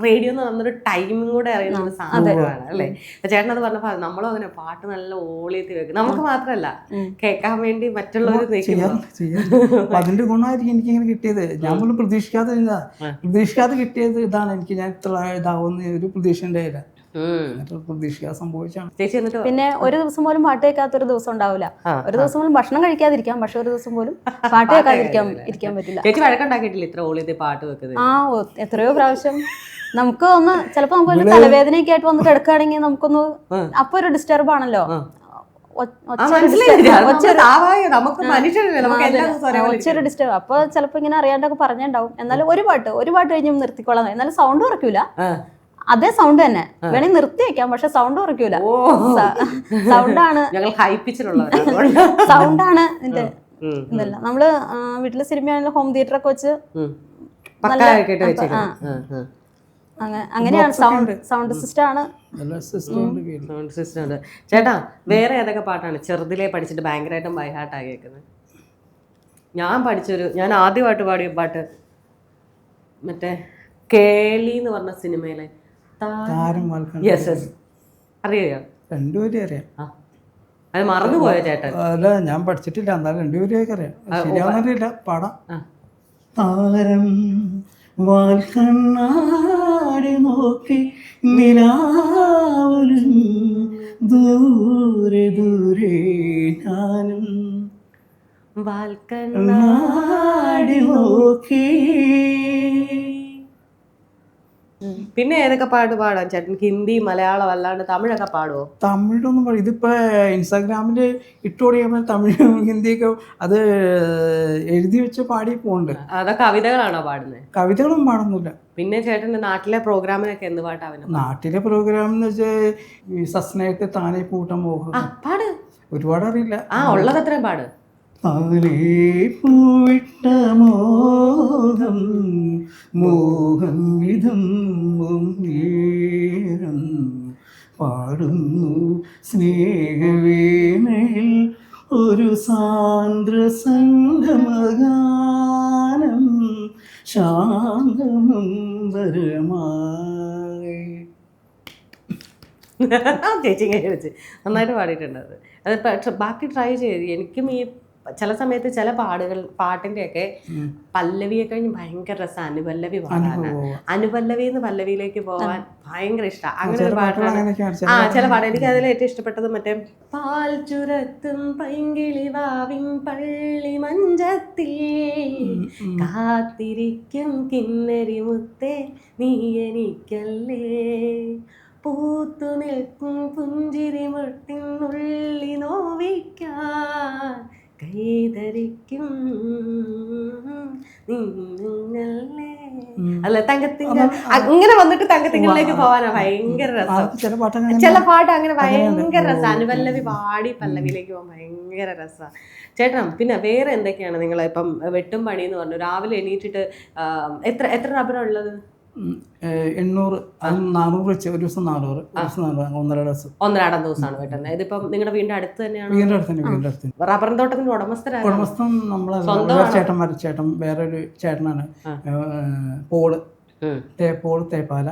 Speaker 3: റേഡിയോ എന്ന് പറഞ്ഞൊരു ടൈമും കൂടെ അറിയുന്ന ഒരു സാധനമാണ് അല്ലേ. ചേട്ടൻ അത് പറഞ്ഞപ്പോ നമ്മളും അങ്ങനെ പാട്ട് നല്ല ഓളിയത്തി വെക്കും. നമുക്ക് മാത്രല്ല കേൾക്കാൻ വേണ്ടി മറ്റുള്ളവർ
Speaker 1: അതിന്റെ ഗുണമായിരിക്കും എനിക്ക് ഇങ്ങനെ കിട്ടിയത്. ഞാൻ പോലും പ്രതീക്ഷിക്കാതെ കിട്ടിയത് ഇതാണ്. എനിക്ക് ഞാൻ ഇത്ര ഇതാവുന്ന ഒരു പ്രതീക്ഷ ഉണ്ടായില്ല, പ്രതീക്ഷിക്കാതെ സംഭവിച്ചാണ്.
Speaker 2: പിന്നെ ഒരു ദിവസം പോലും പാട്ട് കേൾക്കാത്തൊരു ദിവസം ഉണ്ടാവില്ല. ഒരു ദിവസം പോലും ഭക്ഷണം കഴിക്കാതിരിക്കാം, പക്ഷെ ഒരു ദിവസം പോലും പാട്ട് കേൾക്കാതിരിക്കാൻ പറ്റില്ല.
Speaker 3: ചേച്ചി വഴക്കുണ്ടാക്കിയിട്ടില്ല ഇത്ര ഓളിയത്തി പാട്ട് വെക്കുന്നത്?
Speaker 2: എത്രയോ പ്രാവശ്യം. നമുക്ക് ഒന്ന് ചിലപ്പോ നമുക്ക് തലവേദനയൊക്കെ ആയിട്ട് വന്ന് കിടക്കുകയാണെങ്കിൽ നമുക്കൊന്ന് അപ്പൊ ഒരു ഡിസ്റ്റർബ് ആണല്ലോ. ഒച്ചൊരു ഡിസ്റ്റർബ്. അപ്പൊ ചിലപ്പോ ഇങ്ങനെ അറിയാണ്ടൊക്കെ പറഞ്ഞിട്ടുണ്ടാവും. എന്നാലും ഒരു പാട്ട് കഴിഞ്ഞ് നിർത്തിക്കോളാം. എന്നാലും സൗണ്ട് കുറയ്ക്കൂല, അതേ സൗണ്ട് തന്നെ വേണമെങ്കിൽ നിർത്തി വെക്കാം, പക്ഷെ സൗണ്ട് കുറയ്ക്കൂല. സൗണ്ടാണ് സൗണ്ടാണ് ഇതിന്റെ ഇതല്ല. നമ്മള് വീട്ടില് സിനിമയാണെങ്കിലും ഹോം തിയേറ്റർ ഒക്കെ വെച്ച് അങ്ങനെയാണ് സൗണ്ട് സിസ്റ്റം ആണ്.
Speaker 3: ചേട്ടാ വേറെ ഏതൊക്കെ പാട്ടാണ് ചെറുതിലേ പഠിച്ചിട്ട് ഭയങ്കരമായിട്ടും ബൈഹാർട്ടായി കേൾക്കുന്നത്? ഞാൻ ആദ്യമായിട്ട് പാടിയ പാട്ട് മറ്റേ കേളി എന്ന് പറഞ്ഞ സിനിമയിലെ അറിയോ?
Speaker 1: രണ്ടുപേരും അറിയാം.
Speaker 3: അത് മറന്നുപോയോ ചേട്ടൻ?
Speaker 1: അല്ല ഞാൻ പഠിച്ചിട്ടില്ല, എന്നാലും രണ്ടുപേരെയൊക്കെ അറിയാം. ശരിയാവുന്നില്ല പാടാം. താരം വാൽക്കണ്ണാടി നോക്കി നിലാവലും ദൂരെ ദൂരെ ഞാനും വാൽക്കണ്ണാടി നോക്കി.
Speaker 3: പിന്നെ ഏതൊക്കെ പാട്ട് പാടാം ചേട്ടൻ? ഹിന്ദി, മലയാളം അല്ലാണ്ട് തമിഴൊക്കെ പാടുമോ?
Speaker 1: തമിഴൊന്നും പാടും. ഇതിപ്പോ ഇൻസ്റ്റാഗ്രാമില് ഇട്ടുകൊടുക്കുമ്പോൾ തമിഴും ഹിന്ദിയൊക്കെ അത് എഴുതി വെച്ച് പാടി പോകുന്നുണ്ട്.
Speaker 3: അതൊക്കെ കവിതകളാണോ പാടുന്നത്?
Speaker 1: കവിതകളും പാടുന്നില്ല.
Speaker 3: പിന്നെ ചേട്ടൻ്റെ നാട്ടിലെ പ്രോഗ്രാമിനൊക്കെ എന്ത് പാട്ടാണ്?
Speaker 1: നാട്ടിലെ പ്രോഗ്രാം എന്ന് വെച്ചാൽ സസ്നയത്തെ താനേ കൂട്ടം മോഹം
Speaker 3: പാട്.
Speaker 1: ഒരുപാട് അറിയില്ല.
Speaker 3: ഉള്ളത് എത്രയും പാട്.
Speaker 1: താനേ പൂവിട്ട മോഹം മോഹം വിധം നേരം പാടുന്നു സ്നേഹവേനയിൽ ഒരു സാന്ദ്ര സംഗമഗാനം ശാന്തമന്ദരമായി.
Speaker 3: ചേച്ചി ഇങ്ങനെ വെച്ച് നന്നായിട്ട് പാടിയിട്ടുണ്ട്. അത് ബാക്കി ട്രൈ ചെയ്ത് എനിക്കും ഈ ചില സമയത്ത് ചില പാട്ടിൻ്റെയൊക്കെ പല്ലവിയെ കഴിഞ്ഞ് ഭയങ്കര രസം അനുപല്ലവി പാടാനാണ്. അനുപല്ലവി എന്ന് പല്ലവിയിലേക്ക് പോകാൻ ഭയങ്കര ഇഷ്ടമാണ്. അങ്ങനെ ഒരു പാട്ടാണ്. ചില പാട്ട് എനിക്ക് അതിൽ ഏറ്റവും ഇഷ്ടപ്പെട്ടത് മറ്റേ പാൽ ചുരത്തും പൈങ്കിളി വാവിൻ പള്ളി മഞ്ചത്തിൽ കാത്തിരിക്കും കിന്നരി മുത്തേ നീ എനിക്കല്ലേ പൂത്തു നിൽക്കും പുഞ്ചിരി മുട്ടിനുള്ളി നോവിക്കാൻ കൈതരിക്കും നിന്നല്ലേ. അല്ല തങ്കത്തിങ്കൾ അങ്ങനെ വന്നിട്ട് തങ്കത്തിങ്കളിലേക്ക് പോവാനാ ഭയങ്കര രസം. ചില പാട്ട് അങ്ങനെ ഭയങ്കര രസം. അനുപല്ലവി പാടി പല്ലവിയിലേക്ക് പോകാൻ ഭയങ്കര രസമാണ്. ചേട്ടൻ പിന്നെ വേറെ എന്തൊക്കെയാണ് നിങ്ങൾ ഇപ്പം വെട്ടും പണി എന്ന് പറഞ്ഞു രാവിലെ എണീറ്റിട്ട് എത്ര റബ്ബറാണ് ഉള്ളത്?
Speaker 1: 800, 400 വെച്ച് ഒരു ദിവസം 400,
Speaker 3: ഒന്നരാടം ദിവസമാണ് വെട്ടുന്നത്. ഇതിപ്പം നിങ്ങളുടെ വീടിന്റെ അടുത്ത് തന്നെയാണ്? റബ്ബർ തോട്ടത്തിന്റെ ഉടമസ്ഥൻ
Speaker 1: നമ്മളെ ചേട്ടൻ വേറൊരു ചേട്ടനാണ്. പോള് തേപ്പാല,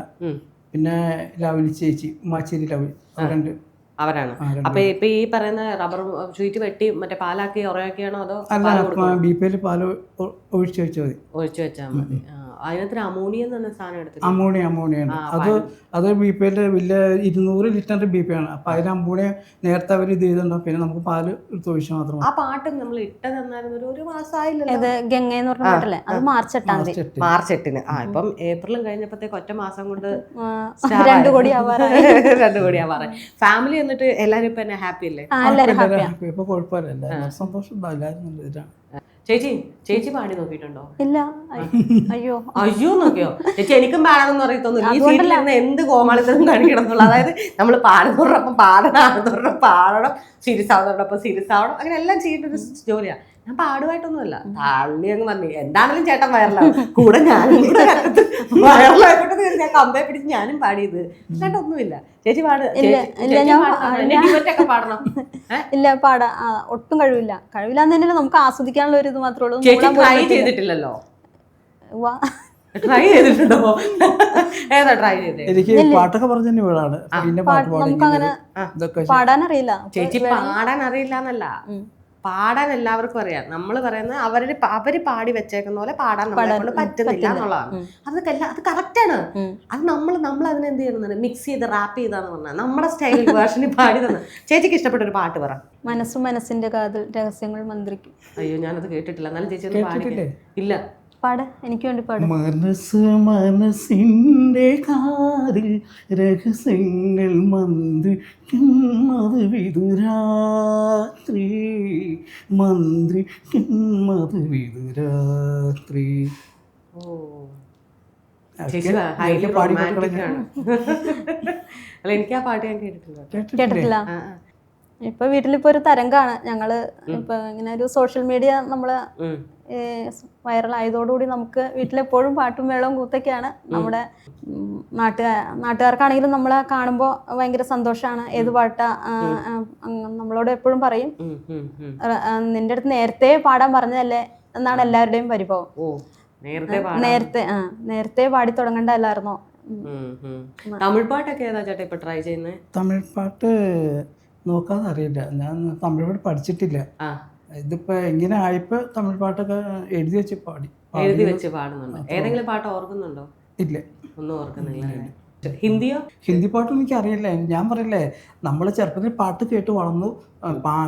Speaker 1: പിന്നെ ലവലി ചേച്ചി മാച്ചേരി ലവലി
Speaker 3: അവരാണ്. അപ്പൊ ഇപ്പൊ ഈ പറയുന്ന റബ്ബർ ഷീറ്റ് വെട്ടി മറ്റേ പാലാക്കി ഉറയാക്കിയാണോ അതോ
Speaker 1: ബിപിഎൽ പാല് ഒഴിച്ചു വെച്ചാൽ മതി?
Speaker 3: ഒഴിച്ചു വെച്ചാൽ മതി. അതിനകത്ത് അമോണിയ എന്ന് പറഞ്ഞ സാധനം എടുത്തിട്ട്
Speaker 1: അമോണിയാണ് അത് BP വലിയ 200 ലിറ്റർ BP ആണ്. അപ്പൊ അതിന് അമോണിയ നേരത്തെ അവർ ഇത് ചെയ്തിട്ടുണ്ടാവും. പിന്നെ നമുക്ക് പാല് ഒഴിച്ച് മാത്രം.
Speaker 3: ആ പാട്ട് നമ്മൾ ഇട്ടതെന്നായിരുന്നു ഒരു മാസമായില്ലല്ലോ.
Speaker 2: ഇത് ഗംഗ എന്ന് പറഞ്ഞ പാട്ടല്ലേ, അത് മാർച്ച് 8
Speaker 3: മാർച്ച് 8 ഇപ്പം ഏപ്രിലും കഴിഞ്ഞപ്പോഴത്തേക്ക് ഒറ്റ മാസം കൊണ്ട്
Speaker 2: 2 കോടി ആവാറായി.
Speaker 3: 2 കോടി ആവാറായി. ഫാമിലി എന്നിട്ട് എല്ലാരും ഇപ്പൊ എന്നെ ഹാപ്പി അല്ലേ?
Speaker 1: ഇപ്പൊ കുഴപ്പമില്ല, സന്തോഷം.
Speaker 3: ചേച്ചി പാടി നോക്കിയിട്ടുണ്ടോ?
Speaker 2: ഇല്ല.
Speaker 3: അയ്യോ നോക്കിയോ ചേച്ചി? എനിക്കും പാടാനൊന്നും അറിയത്തൊന്നുമില്ല. ഈ സീറ്റിൽ നിന്ന് എന്ത് കോമാളിത്തരം കാണിക്കണം എന്നുള്ളത്. അതായത് നമ്മൾ പാടുന്നവരോടൊപ്പം പാടണം, പാടണം, സീരിയസ് ആവുന്നവരോടൊപ്പം സീരിയസ് ആവണം, അങ്ങനെ എല്ലാം ചെയ്തിട്ടൊരു ജോലിയാണ്. ഞാൻ പാടുമായിട്ടൊന്നുമല്ല, തള്ളി അങ്ങ് പറഞ്ഞു. എന്താണെങ്കിലും ചേട്ടൻ വയറലാവും, കൂടെ ഞാനും കൂടെ വയറലായിക്കോട്ടെ ഞാൻ കമ്പയെ പിടിച്ച് ഞാനും പാടിയത്. ചേട്ടൊന്നുമില്ല. ചേച്ചി പാടണം.
Speaker 2: ഇല്ല, പാടാ ഒട്ടും കഴിവില്ലാന്ന് തന്നെ നമുക്ക് ആസ്വദിക്കാനുള്ള ഒരു ഇത് മാത്രമേ ഉള്ളൂ.
Speaker 3: ചേച്ചി ട്രൈ ചെയ്തിട്ടില്ലല്ലോ? ട്രൈ ചെയ്തിട്ടുണ്ടോ? ഏതാ ട്രൈ ചെയ്തത്?
Speaker 1: എനിക്ക് പാട്ടൊക്കെ പറഞ്ഞ വീടാണ്.
Speaker 2: നമുക്കങ്ങനെ പാടാനറിയില്ല.
Speaker 3: ചേച്ചി പാടാൻ അറിയില്ല എന്നല്ല, പാടാൻ എല്ലാവർക്കും അറിയാം. നമ്മൾ പറയുന്നത് അവര് പാടി വെച്ചേക്കുന്ന പോലെ പാടാൻ നമ്മളെ കൊണ്ട് പറ്റുന്നില്ല എന്നുള്ളതാണ്. അത് കറക്റ്റാണ്. അത് നമ്മൾ അതിനെന്ത് ചെയ്യണമെന്നാണ്, മിക്സ് ചെയ്ത് റാപ്പ് ചെയ്താന്ന് പറഞ്ഞാൽ നമ്മുടെ സ്റ്റൈൽ വേർഷനിൽ പാടി തന്നെ. ചേച്ചിക്ക് ഇഷ്ടപ്പെട്ട ഒരു പാട്ട് പറ.
Speaker 2: മനസ്സിന്റെ കാതിൽ രഹസ്യങ്ങൾ മന്ത്രിക്കും.
Speaker 3: അയ്യോ, ഞാനത് കേട്ടിട്ടില്ല. എന്നാലും ചേച്ചി ഒന്ന് പാടില്ലേ? ഇല്ല,
Speaker 2: പാട്, എനിക്ക് വേണ്ടി പാട്.
Speaker 1: മനസ്സിന്റെ കാതിൽ രഹസ്യങ്ങൾ മന്ത്രിക്കും മധുവിധുരാത്രി, മന്ത്രിക്കും മധുവിധുരാത്രി.
Speaker 3: അല്ല, എനിക്ക് ആ പാട്ട് ഞാൻ
Speaker 2: കേട്ടിട്ടില്ല. ഇപ്പൊ വീട്ടിലിപ്പോ ഒരു തരംഗാണ്. ഞങ്ങള് ഇപ്പൊ ഇങ്ങനെ ഒരു സോഷ്യൽ മീഡിയ നമ്മള് വൈറൽ ആയതോടുകൂടി നമുക്ക് വീട്ടിലെപ്പോഴും പാട്ടും മേളവും കൂത്തൊക്കെയാണ്. നമ്മുടെ നാട്ടുകാർക്കാണെങ്കിലും നമ്മളെ കാണുമ്പോൾ ഭയങ്കര സന്തോഷമാണ്. ഏത് പാട്ടാ നമ്മളോട് എപ്പോഴും പറയും, നിന്റെ അടുത്ത് നേരത്തെ പാടാൻ പറഞ്ഞതല്ലേ എന്നാണ് എല്ലാവരുടെയും പരിഭവം. നേരത്തെ പാടി തുടങ്ങണ്ടല്ലായിരുന്നോ?
Speaker 3: തമിഴ് പാട്ടൊക്കെ ഏതാ ചേട്ടാ ഇപ്പൊ ട്രൈ ചെയ്യുന്നത്?
Speaker 1: തമിഴ് പാട്ട് നോക്കാതെ അറിയില്ല, ഞാൻ തമിഴ് പാട്ട് പഠിച്ചിട്ടില്ല. ഇതിപ്പോ എങ്ങനെ ആയപ്പോ തമിഴ് പാട്ടൊക്കെ എഴുതി വെച്ച്
Speaker 3: പാടുന്നുണ്ടോ? ഏതെങ്കിലും പാട്ട് ഓർക്കുന്നുണ്ടോ?
Speaker 1: ഇല്ല,
Speaker 3: ഒന്നും ഓർക്കുന്നില്ല. ഹിന്ദിയോ?
Speaker 1: ഹിന്ദി പാട്ടൊന്നും എനിക്ക് അറിയില്ല. ഞാൻ പറയില്ലേ, നമ്മൾ ചെറുപ്പത്തിൽ പാട്ട് കേട്ട് വളർന്നു.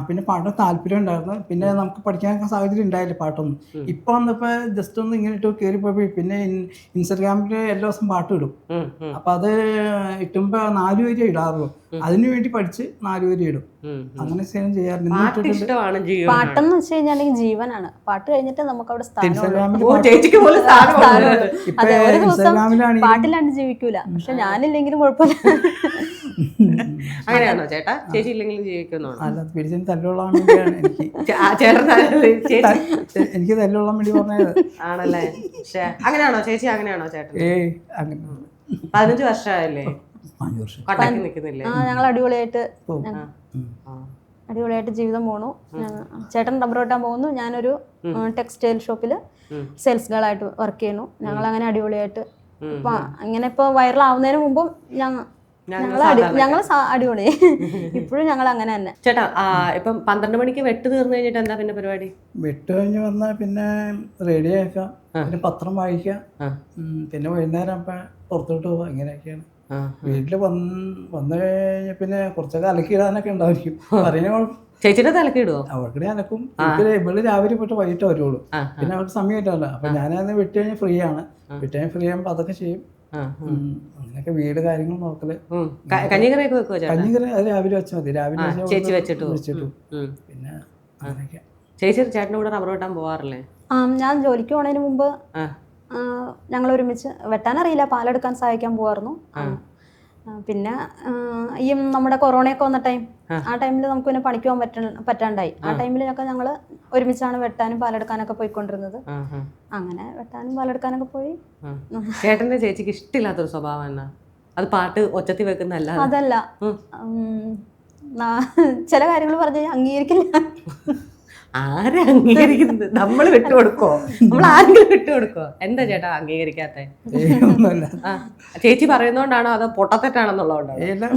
Speaker 1: പിന്നെ പാട്ടിന് താല്പര്യം ഉണ്ടായിരുന്നു. പിന്നെ നമുക്ക് പഠിക്കാൻ സാഹചര്യം ഉണ്ടായില്ല പാട്ടൊന്നും. ഇപ്പൊ വന്നപ്പോ ജസ്റ്റ് ഒന്ന് ഇങ്ങനെ ഇട്ട് കയറിപ്പോയി. പിന്നെ ഇൻസ്റ്റാഗ്രാമിൽ എല്ലാ ദിവസം പാട്ട് ഇടും. അപ്പൊ അത് ഇട്ടുമ്പോ 4 വരി ഇടാറുള്ളൂ. അതിനു വേണ്ടി പഠിച്ച് 4 വരി ഇടും. അങ്ങനെ ചെയ്യാറുണ്ട്.
Speaker 2: പാട്ടെന്ന് വെച്ച് കഴിഞ്ഞാൽ ജീവനാണ്. പാട്ട് കഴിഞ്ഞിട്ട് നമുക്ക് അവിടെ പാട്ടിലാണ്ട് ജീവിക്കൂല. പക്ഷെ ഞാനില്ലെങ്കിലും കുഴപ്പമില്ല.
Speaker 3: അങ്ങനെയാണോ ചേട്ടാ? ചേച്ചി ഇല്ലെങ്കിലും ജീവിക്കുന്നോ?
Speaker 1: എനിക്ക് തല്ലുള്ള വേണ്ടി പറഞ്ഞത്
Speaker 3: ആണല്ലേ? അങ്ങനെയാണോ ചേച്ചി? അങ്ങനെയാണോ ചേട്ടൻ? 15 വർഷമായല്ലേ?
Speaker 2: ഞങ്ങൾ അടിപൊളിയായിട്ട് ജീവിതം പോണു. ചേട്ടൻ റബ്ബർ വെട്ടാൻ പോകുന്നു, ഞാനൊരു ടെക്സ്റ്റൈൽ ഷോപ്പിൽ സെയിൽസ് ഗേൾ ആയിട്ട് വർക്ക് ചെയ്യുന്നു. ഞങ്ങൾ അങ്ങനെ അടിപൊളിയായിട്ട് അങ്ങനെ ഇപ്പൊ വൈറൽ ആവുന്നതിന് മുമ്പും ഞങ്ങൾ അടിപൊളി. ഇപ്പോഴും ഞങ്ങൾ അങ്ങനെ തന്നെ.
Speaker 3: ചേട്ടാ ഇപ്പം 12 മണിക്ക് വെട്ട് തീർന്നു കഴിഞ്ഞിട്ട് എന്താ പിന്നെ പരിപാടി?
Speaker 1: വെട്ട് കഴിഞ്ഞ് വന്നാൽ പിന്നെ റെഡി ആക്കാം, പിന്നെ പത്രം വായിക്കാം, പിന്നെ വൈകുന്നേരം പുറത്തോട്ട് പോവാം. ഇങ്ങനെയൊക്കെയാണ്. വീട്ടില് വന്നു കഴിഞ്ഞാൽ പിന്നെ കുറച്ചൊക്കെ അലക്കിയിടാനൊക്കെ ഉണ്ടായിരിക്കും. പറയുന്ന
Speaker 3: ചേച്ചിയുടെ തലക്കിടുവോ?
Speaker 1: അവർക്കിടെ അലക്കും. ഇവിടെ രാവിലെ പോയിട്ട് വൈകിട്ട് വരുള്ളൂ. പിന്നെ അവർക്ക് സമയമായിട്ടല്ല. അപ്പൊ ഞാനത് വെട്ട് കഴിഞ്ഞ് ഫ്രീ ആണ്. വെട്ട് കഴിഞ്ഞ് ഫ്രീ ആകുമ്പോൾ അതൊക്കെ ചെയ്യും. അങ്ങനെയൊക്കെ വീട് കാര്യങ്ങൾ നോക്കല്.
Speaker 3: കഞ്ഞിക്കറി
Speaker 1: അത് രാവിലെ വെച്ചാൽ മതി. രാവിലെ
Speaker 3: ചേച്ചി വെച്ചിട്ടു.
Speaker 1: പിന്നെ അങ്ങനെയൊക്കെ.
Speaker 3: ചേച്ചി ചേട്ടൻ്റെ കൂടെ റബ്ബർ വെട്ടാൻ പോവാറില്ലേ?
Speaker 2: ഞാൻ ജോലിക്ക് പോണതിന് മുമ്പ് ഞങ്ങൾ ഒരുമിച്ച് വെട്ടാനറിയില്ല, പാലെടുക്കാൻ സഹായിക്കാൻ പോവായിരുന്നു. പിന്നെ ഈ നമ്മുടെ കൊറോണയൊക്കെ വന്ന ടൈം, ആ ടൈമിൽ നമുക്ക് പിന്നെ പണിക്ക് പോകാൻ പറ്റാണ്ടായി. ആ ടൈമിലൊക്കെ ഞങ്ങൾ ഒരുമിച്ചാണ് വെട്ടാനും പാലെടുക്കാനൊക്കെ പോയിക്കൊണ്ടിരുന്നത്. അങ്ങനെ വെട്ടാനും പാലെടുക്കാനൊക്കെ പോയി.
Speaker 3: ചേട്ടന്റെ ചേച്ചിക്ക് ഇഷ്ടമില്ലാത്തൊരു സ്വഭാവം എന്നാ? അത് പാട്ട് ഒച്ചത്തി വെക്കുന്നല്ല?
Speaker 2: അതല്ല, ചില കാര്യങ്ങൾ പറഞ്ഞ് അംഗീകരിക്കില്ല.
Speaker 3: ആരെ അംഗീകരിക്കുന്നത്? നമ്മൾ വിട്ടുകൊടുക്കോ? നമ്മൾ ആരെങ്കിലും വിട്ടുകൊടുക്കോ? എന്താ ചേട്ടാ അംഗീകരിക്കാത്ത?
Speaker 1: ഒന്നുമല്ല.
Speaker 3: ആ ചേച്ചി പറയുന്നോണ്ടാണോ അതോ പൊട്ടത്തെറ്റാണെന്നുള്ളതുകൊണ്ടാണോ?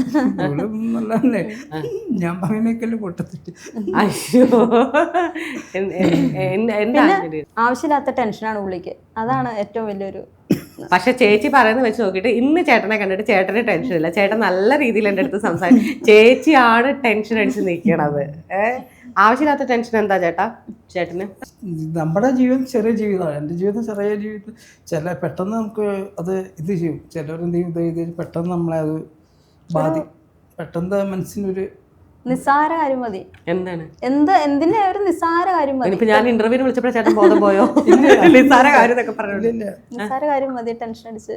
Speaker 1: നല്ലതല്ലേ, ഞാൻ പറയുന്നേക്കല്ലേ പൊട്ടത്തിട്ട്.
Speaker 3: അയ്യോ, എന്താ?
Speaker 2: ആവശ്യമില്ലാത്ത ടെൻഷനാണ് പുള്ളിക്ക്, അതാണ് ഏറ്റവും വലിയൊരു.
Speaker 3: പക്ഷെ ചേച്ചി പറയുന്നത് വെച്ച് നോക്കിയിട്ട് ഇന്ന് ചേട്ടനെ കണ്ടിട്ട് ചേട്ടന് ടെൻഷൻ ഇല്ല. ചേട്ടൻ നല്ല രീതിയിൽ എൻ്റെ അടുത്ത് സംസാരിക്കും. ചേച്ചിയാണ് ടെൻഷൻ അടിച്ച് നിൽക്കണത്. ആവശ്യമില്ലാത്ത ടെൻഷൻ എന്താ ചേട്ടാ ചേട്ടന്?
Speaker 1: നമ്മുടെ ജീവിതം ചെറിയ ജീവിതമാണ്. എൻ്റെ ജീവിതം ചെറിയ ജീവിതം. പെട്ടെന്ന് നമുക്ക് അത് ഇത് ചെയ്യും. ചിലവരെന്ത് ചെയ്യും, പെട്ടെന്ന് നമ്മളെ അത് ബാധി, പെട്ടെന്ന് മനസ്സിനൊരു
Speaker 2: നിസ്സാര കാര്യം മതി.
Speaker 3: എന്താണ്
Speaker 2: എന്തിന്റെ ഒരു നിസ്സാര കാര്യം മതി.
Speaker 3: ഇപ്പൊ ഞാൻ ഇന്റർവ്യൂവിന് വിളിച്ചപ്പോൾ ചേട്ടൻ ബോധം പോയോ? നിസ്സാര കാര്യം എന്നൊക്കെ പറഞ്ഞില്ല.
Speaker 2: നിസ്സാര കാര്യം മതി ടെൻഷൻ അടിച്ച്.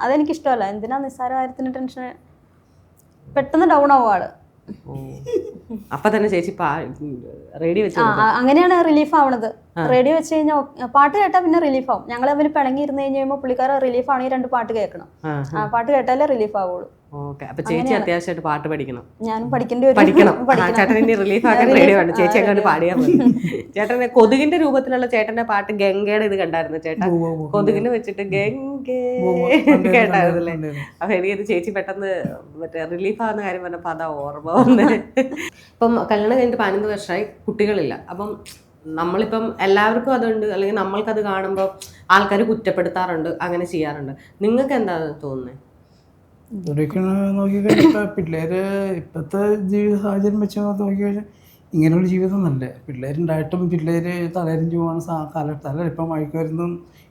Speaker 2: അതെനിക്ക് ഇഷ്ടമല്ല. എന്തിനാ നിസ്സാര കാര്യത്തിന് ടെൻഷൻ? പെട്ടെന്ന് ഡൗൺ ആവും ആള്.
Speaker 3: അപ്പൊ തന്നെ ചേച്ചി റേഡിയോ വെച്ച്
Speaker 2: അങ്ങനെയാണ് റിലീഫ് ആവണത്. റേഡിയോ വെച്ച് കഴിഞ്ഞാൽ പാട്ട് കേട്ടാൽ പിന്നെ റിലീഫ് ആവും. ഞങ്ങൾ തമ്മിൽ പിണങ്ങി ഇരുന്ന് കഴിഞ്ഞ് കഴിയുമ്പോൾ പുള്ളിക്കാരെ റിലീഫ് ആണെങ്കിൽ 2 പാട്ട് കേൾക്കണം. പാട്ട് കേട്ടാലേ റിലീഫ് ആവുള്ളൂ.
Speaker 3: ഓക്കെ, അപ്പൊ ചേച്ചി അത്യാവശ്യമായിട്ട് പാട്ട് പഠിക്കണം.
Speaker 2: ഞാനും പഠിക്കേണ്ടി വരും.
Speaker 3: പഠിക്കണം. ചേട്ടൻ ഇനി റിലീഫ് ആക്കാൻ റേഡിയോ ആണ്. ചേച്ചി അങ്ങോട്ട് പാടിയാൽ മതി. ചേട്ടനെ കൊതുകിന്റെ രൂപത്തിലുള്ള ചേട്ടന്റെ പാട്ട് ഗംഗയുടെ ഇത് കണ്ടായിരുന്നു ചേട്ടൻ? കൊതുകിന് വെച്ചിട്ട് ഗംഗേ കേട്ടായിരുന്നല്ലേ? അപ്പൊ എനിക്കത് ചേച്ചി പെട്ടെന്ന് മറ്റേ റിലീഫ് ആവുന്ന കാര്യം പറഞ്ഞപ്പോ അതാ ഓർമ്മ വന്നത്. ഇപ്പം കല്യാണം കഴിഞ്ഞിട്ട് 15 വർഷമായി, കുട്ടികളില്ല. അപ്പം നമ്മളിപ്പം എല്ലാവർക്കും അതുണ്ട്, അല്ലെങ്കിൽ നമ്മൾക്കത് കാണുമ്പോൾ ആൾക്കാർ കുറ്റപ്പെടുത്താറുണ്ട്, അങ്ങനെ ചെയ്യാറുണ്ട്. നിങ്ങൾക്ക് എന്താ തോന്നുന്നത്?
Speaker 1: നോക്കിക്കഴിഞ്ഞാൽ പിള്ളേര് ഇപ്പോഴത്തെ ജീവിത സാഹചര്യം വെച്ച് നോക്കിക്കഴിഞ്ഞാൽ ഇങ്ങനെയുള്ള ജീവിതം നല്ല. പിള്ളേരുണ്ടായിട്ടും പിള്ളേര് തലരിഞ്ഞു പോകുന്ന കാലഘട്ടം. ഇപ്പം മഴക്കുമരുന്നും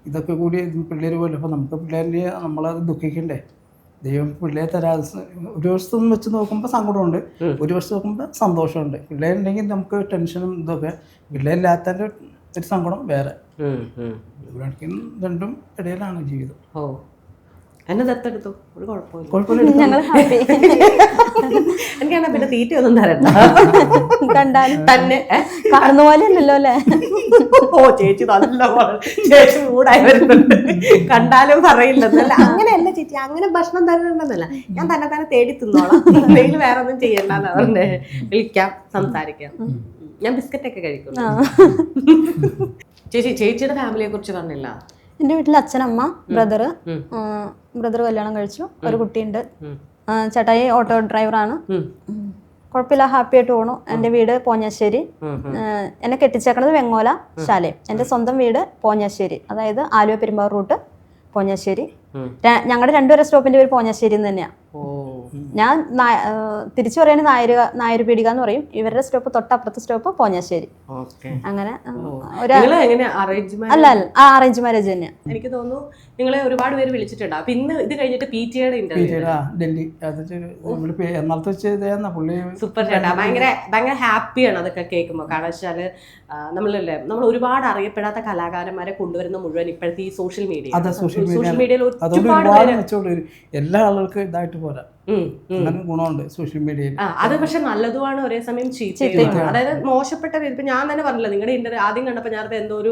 Speaker 1: ഇതൊക്കെ കൂടി പിള്ളേർ പോലെ. അപ്പോൾ നമുക്ക് പിള്ളേരെ നമ്മളത് ദുഃഖിക്കണ്ടേ? ദൈവം പിള്ളേരെ തരാതെ ഒരു വർഷം വെച്ച് നോക്കുമ്പോൾ സങ്കടമുണ്ട്, ഒരു വർഷം നോക്കുമ്പോൾ സന്തോഷമുണ്ട്. പിള്ളേരുണ്ടെങ്കിൽ നമുക്ക് ടെൻഷനും ഇതൊക്കെ. പിള്ളേരില്ലാത്തതിൻ്റെ ഒരു സങ്കടം വേറെ. രണ്ടും ഇടയിലാണ് ജീവിതം.
Speaker 3: ഓ, എന്നെ ദത്തെടുത്തു, ഒരു കുഴപ്പമില്ല. എനിക്കാണ് പിന്നെ തീറ്റ ഒന്നും തരണ്ട.
Speaker 2: കണ്ടാലും
Speaker 3: തന്നെ
Speaker 2: കാണുന്ന പോലെ അല്ലല്ലോ അല്ലേ?
Speaker 3: ഓ ചേച്ചി നല്ല ചേച്ചി മൂടായി വരുന്നുണ്ട്. കണ്ടാലും പറയില്ലെന്നല്ല. അങ്ങനെയല്ല ചേച്ചി, അങ്ങനെ ഭക്ഷണം തരണമെന്നല്ല. ഞാൻ തന്നെ തേടി തിന്നോളാം, എന്തെങ്കിലും വേറെ ഒന്നും ചെയ്യണ്ടെന്ന് പറഞ്ഞ് വിളിക്കാം, സംസാരിക്കാം. ഞാൻ ബിസ്ക്കറ്റ് ഒക്കെ കഴിക്കുന്നു. ചേച്ചിയുടെ ഫാമിലിയെ കുറിച്ച് പറഞ്ഞില്ല.
Speaker 2: എൻ്റെ വീട്ടിൽ അച്ഛനമ്മ, ബ്രദർ കല്യാണം കഴിച്ചു, ഒരു കുട്ടിയുണ്ട്. ചേട്ടായി ഓട്ടോ ഡ്രൈവറാണ്. കുഴപ്പമില്ല, ഹാപ്പി ആയിട്ട് പോണു. എൻ്റെ വീട് പോഞ്ഞാശ്ശേരി. എന്നെ കെട്ടിച്ചേക്കണത് വെങ്ങോല ശാലയും. എൻ്റെ സ്വന്തം വീട് പോഞ്ഞാശ്ശേരി, അതായത് ആലുവ പെരുമ്പാവൂർ റൂട്ട് പോഞ്ഞാശ്ശേരി. ഞങ്ങളുടെ 2 പേരുടെ സ്റ്റോപ്പിന്റെ പേര് പോഞ്ഞാശ്ശേരി എന്ന് തന്നെയാണ്. ഞാൻ തിരിച്ചു പറയുകയാണെങ്കിൽ നായര് പീടിക എന്ന് പറയും. ഇവരുടെ സ്റ്റോപ്പ് തൊട്ടപ്പുറത്തെ സ്റ്റോപ്പ് പോഞ്ഞാശ്ശേരി. അങ്ങനെ അല്ല അറേഞ്ച് മാരേജ് തന്നെയാണ്.
Speaker 3: എനിക്ക് തോന്നുന്നു നിങ്ങളെ ഒരുപാട് പേര് വിളിച്ചിട്ടുണ്ട്. അപ്പൊ ഇന്ന് ഇത് കഴിഞ്ഞിട്ട് PTAയുടെ ഇന്റർവ്യൂ സൂപ്പർ ചേട്ടാ. ഭയങ്കര ഹാപ്പിയാണ് അതൊക്കെ കേൾക്കുമ്പോൾ. കാരണം വെച്ചാല് നമ്മൾ ഒരുപാട് അറിയപ്പെടാത്ത കലാകാരന്മാരെ കൊണ്ടുവരുന്ന മുഴുവൻ ഇപ്പോഴത്തെ ഈ സോഷ്യൽ മീഡിയയിൽ ഒരുപാട്
Speaker 1: എല്ലാ ആളുകൾക്കും ഇതായിട്ട് പോരാ. ഗുണമുണ്ട് സോഷ്യൽ മീഡിയയിൽ.
Speaker 3: അത് പക്ഷെ നല്ലതുമാണ്, ഒരേ സമയം ചീത്തയാണ്. അതായത് മോശപ്പെട്ട രീതി. ഇപ്പൊ ഞാൻ തന്നെ പറഞ്ഞില്ല, നിങ്ങളുടെ ഇന്റർവ്യൂ ആദ്യം കണ്ടപ്പോൾ ഞാൻ എന്തോ ഒരു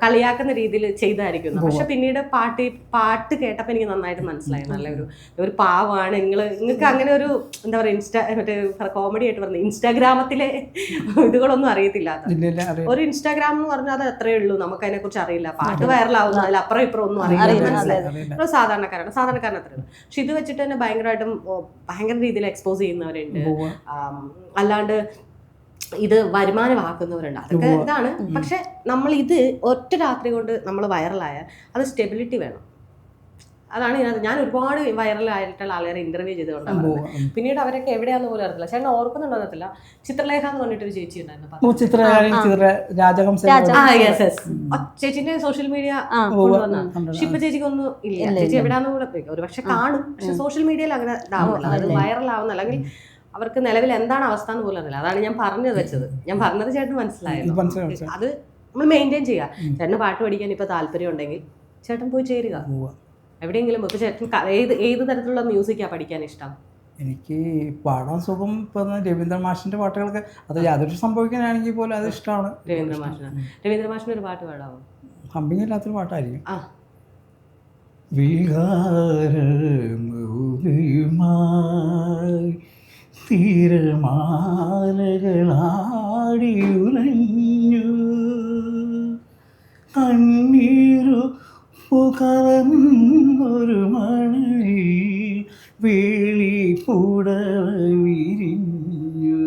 Speaker 3: കളിയാക്കുന്ന രീതിയിൽ ചെയ്തായിരിക്കും. പക്ഷെ പിന്നീട് പാട്ട് കേട്ടപ്പോൾ എനിക്ക് നന്നായിട്ട് മനസ്സിലായി. ഒരു പാവമാണ് നിങ്ങൾക്ക് അങ്ങനെ ഒരു എന്താ പറയുക, മറ്റേ കോമഡി ആയിട്ട് പറഞ്ഞത് ഇൻസ്റ്റാഗ്രാമത്തിലെ ഇതുകളൊന്നും അറിയത്തില്ലാത്ത ഒരു ഇൻസ്റ്റാഗ്രാം എന്ന് പറഞ്ഞാൽ അത് അത്രേ ഉള്ളൂ. നമുക്ക് അതിനെ കുറിച്ച് അറിയില്ല. പാട്ട് വൈറലാവുന്ന അതിൽ അപ്പുറം ഇപ്പുറം ഒന്നും അറിയില്ല. സാധാരണക്കാരാണ് അത്രയുള്ളൂ. പക്ഷെ ഇത് വെച്ചിട്ട് തന്നെ ഭയങ്കര രീതിയിൽ എക്സ്പോസ് ചെയ്യുന്നവരുണ്ട്. അല്ലാണ്ട് ഇത് വരുമാനമാക്കുന്നവരുണ്ട്. അതൊക്കെ ഇതാണ്. പക്ഷെ നമ്മൾ ഇത് ഒറ്റ രാത്രി കൊണ്ട് നമ്മൾ വൈറലായാൽ അത് സ്റ്റെബിലിറ്റി വേണം. അതാണ് ഇതിനകത്ത്. ഞാൻ ഒരുപാട് വൈറലായിട്ടുള്ള ആളുകളെ ഇന്റർവ്യൂ ചെയ്തുകൊണ്ടാണ്. പിന്നീട് അവരൊക്കെ എവിടെയാന്ന് പോലും അറിയില്ല. ചേട്ടൻ ഓർക്കുന്നുണ്ടോന്നറിയില്ല, ചിത്രലേഖ എന്ന് പറഞ്ഞിട്ടൊരു ചേച്ചി ഉണ്ടായിരുന്നു. ചേച്ചിന്റെ സോഷ്യൽ മീഡിയ കൊണ്ടുവന്ന. പക്ഷെ ഇപ്പൊ ചേച്ചിക്ക് ഒന്നും ഇല്ല. ചേച്ചി എവിടെയാന്ന് കൂടെ ഒരു പക്ഷെ കാണും. പക്ഷെ സോഷ്യൽ മീഡിയയിൽ അങ്ങനെ ഇതാവുന്നില്ല, അത് വൈറലാവുന്ന. അല്ലെങ്കിൽ അവർക്ക് നിലവിൽ എന്താണ് അവസ്ഥ എന്ന് പോലും അറിയില്ല. അതാണ് ഞാൻ പറഞ്ഞു വെച്ചത്. ഞാൻ പറഞ്ഞത് ചേട്ടന് മനസ്സിലായത്. അത് നമ്മൾ മെയിൻറ്റെയിൻ ചെയ്യുക. ചേട്ടന് പാട്ട് പഠിക്കാൻ ഇപ്പൊ താല്പര്യം ഉണ്ടെങ്കിൽ ചേട്ടൻ പോയി ചേരുക എവിടെയെങ്കിലും. ഇപ്പൊ ചേട്ടൻ ഏത് തരത്തിലുള്ള മ്യൂസിക്കാണ് പഠിക്കാൻ ഇഷ്ടം?
Speaker 1: എനിക്ക് പാടാൻ സുഖം ഇപ്പം രവീന്ദ്ര മാഷിന്റെ പാട്ടുകളൊക്കെ. അത് യാതൊരു സംഭവിക്കാനാണെങ്കിൽ പോലും അത് ഇഷ്ടമാണ്.
Speaker 3: രവീന്ദ്ര മാഷിന്റെ ഒരു പാട്ട് പാടാമോ?
Speaker 1: ഹമ്പിങ് ഇല്ലാത്തൊരു പാട്ടായിരിക്കും. തീരമാലകളാടിയുലഞ്ഞ കണ്ണീരു പുകർന്നൊരു മണലിൽ വേളിപ്പുടവ വിരിഞ്ഞു.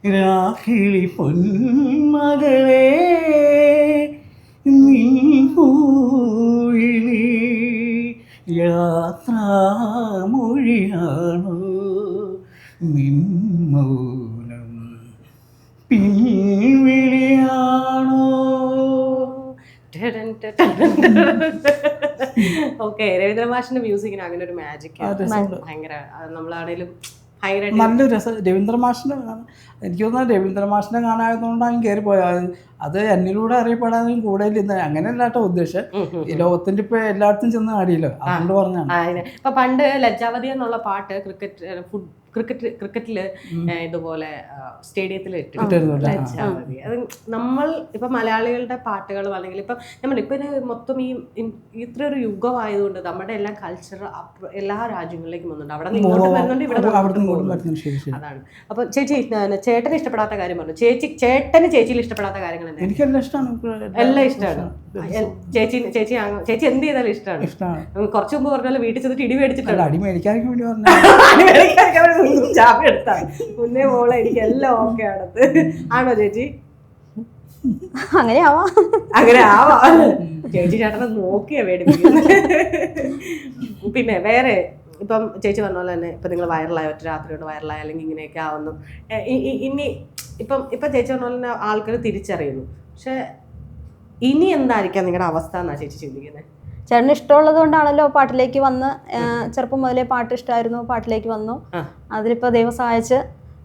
Speaker 1: രാക്കിളി പൊന്മകളെ നീ പോയിലേ, യാത്രാമൊഴിയാണോ നിൻ മൗനം, പിൻവിളിയാണോ?
Speaker 3: ഓക്കെ, രവീന്ദ്ര മാഷിന്റെ മ്യൂസിക്കിന് അങ്ങനെ ഒരു മാജിക് ഭയങ്കര. നമ്മളാണേലും ഭയങ്കരമായിട്ട്
Speaker 1: നല്ല രസം. രവീന്ദ്ര മാഷിൻ്റെ എനിക്ക് തോന്നുന്നത് രവീന്ദ്ര മാഷിൻ്റെ കാണായതുകൊണ്ടാണ് കയറി പോയത്. അത് എന്നിലൂടെ അറിയപ്പെടാനും കൂടുതൽ ഇന്ന് അങ്ങനെയല്ല കേട്ടോ ഉദ്ദേശം. ഈ ലോകത്തിന്റെ ഇപ്പൊ എല്ലായിടത്തും ചെന്ന് ആടിയല്ലോ, അതുകൊണ്ട് പറഞ്ഞാണ്.
Speaker 3: ഇപ്പൊ പണ്ട് ലജ്ജാവതി എന്നുള്ള പാട്ട് ക്രിക്കറ്റില് ഇതുപോലെ സ്റ്റേഡിയത്തിൽ ലജ്ജാവതി. അത് നമ്മൾ ഇപ്പൊ മലയാളികളുടെ പാട്ടുകളും അല്ലെങ്കിൽ ഇപ്പൊ ഇപ്പൊ മൊത്തം ഈ ഇത്ര ഒരു യുഗമായതുകൊണ്ട് നമ്മുടെ എല്ലാ കൾച്ചർ എല്ലാ രാജ്യങ്ങളിലേക്കും വന്നുണ്ട്. അവിടെ നിന്ന് ഇങ്ങോട്ട് വരുന്നുണ്ട്, ഇവിടെ അതാണ്. അപ്പൊ ചേച്ചി ചേട്ടന് ഇഷ്ടപ്പെടാത്ത കാര്യം പറഞ്ഞു. ചേട്ടന് ചേച്ചിയിൽ ഇഷ്ടപ്പെടാത്ത കാര്യങ്ങൾ
Speaker 1: എനിക്കെല്ലാം ഇഷ്ടമാണ്.
Speaker 3: എല്ലാം ഇഷ്ടമാണ്. ചേച്ചി എന്ത് ചെയ്താലും ഇഷ്ടമാണ്. കുറച്ചു മുമ്പ് പറഞ്ഞാൽ വീട്ടിൽ ചെന്നിട്ട് ഇടി മേടിച്ചിട്ടുണ്ട്.
Speaker 1: അടി മേടിക്കാനൊക്കെ വേണ്ടി പറഞ്ഞു.
Speaker 3: ചാപ്പി എടുത്താ മുന്നേ മോളെ എനിക്ക് എല്ലാം ഓക്കെ ആണത്. ആണോ ചേച്ചി?
Speaker 2: അങ്ങനെ ആവാം.
Speaker 3: ചേച്ചി ചേട്ടനെ നോക്കിയാ മേടിപ്പിക്കുന്നത്. പിന്നെ വേറെ ഇപ്പം ചേച്ചി പറഞ്ഞ പോലെ തന്നെ ഇപ്പം നിങ്ങൾ വൈറലായ ഒറ്റ രാത്രി കൊണ്ട് വൈറലായ അല്ലെങ്കിൽ ഇങ്ങനെയൊക്കെ ആവുന്നു. ഇനി ഇപ്പം ചേച്ചി പറഞ്ഞ പോലെ തന്നെ ആൾക്കാർ തിരിച്ചറിയുന്നു. പക്ഷെ ഇനി എന്തായിരിക്കാം നിങ്ങളുടെ അവസ്ഥ എന്നാ ചേച്ചി ചിന്തിക്കുന്നത്?
Speaker 2: ചേട്ടന് ഇഷ്ടമുള്ളത് കൊണ്ടാണല്ലോ പാട്ടിലേക്ക് വന്ന്. ചെറുപ്പം മുതലേ പാട്ട് ഇഷ്ടമായിരുന്നു, പാട്ടിലേക്ക് വന്നു. അതിലിപ്പോൾ ദൈവം സഹായിച്ച്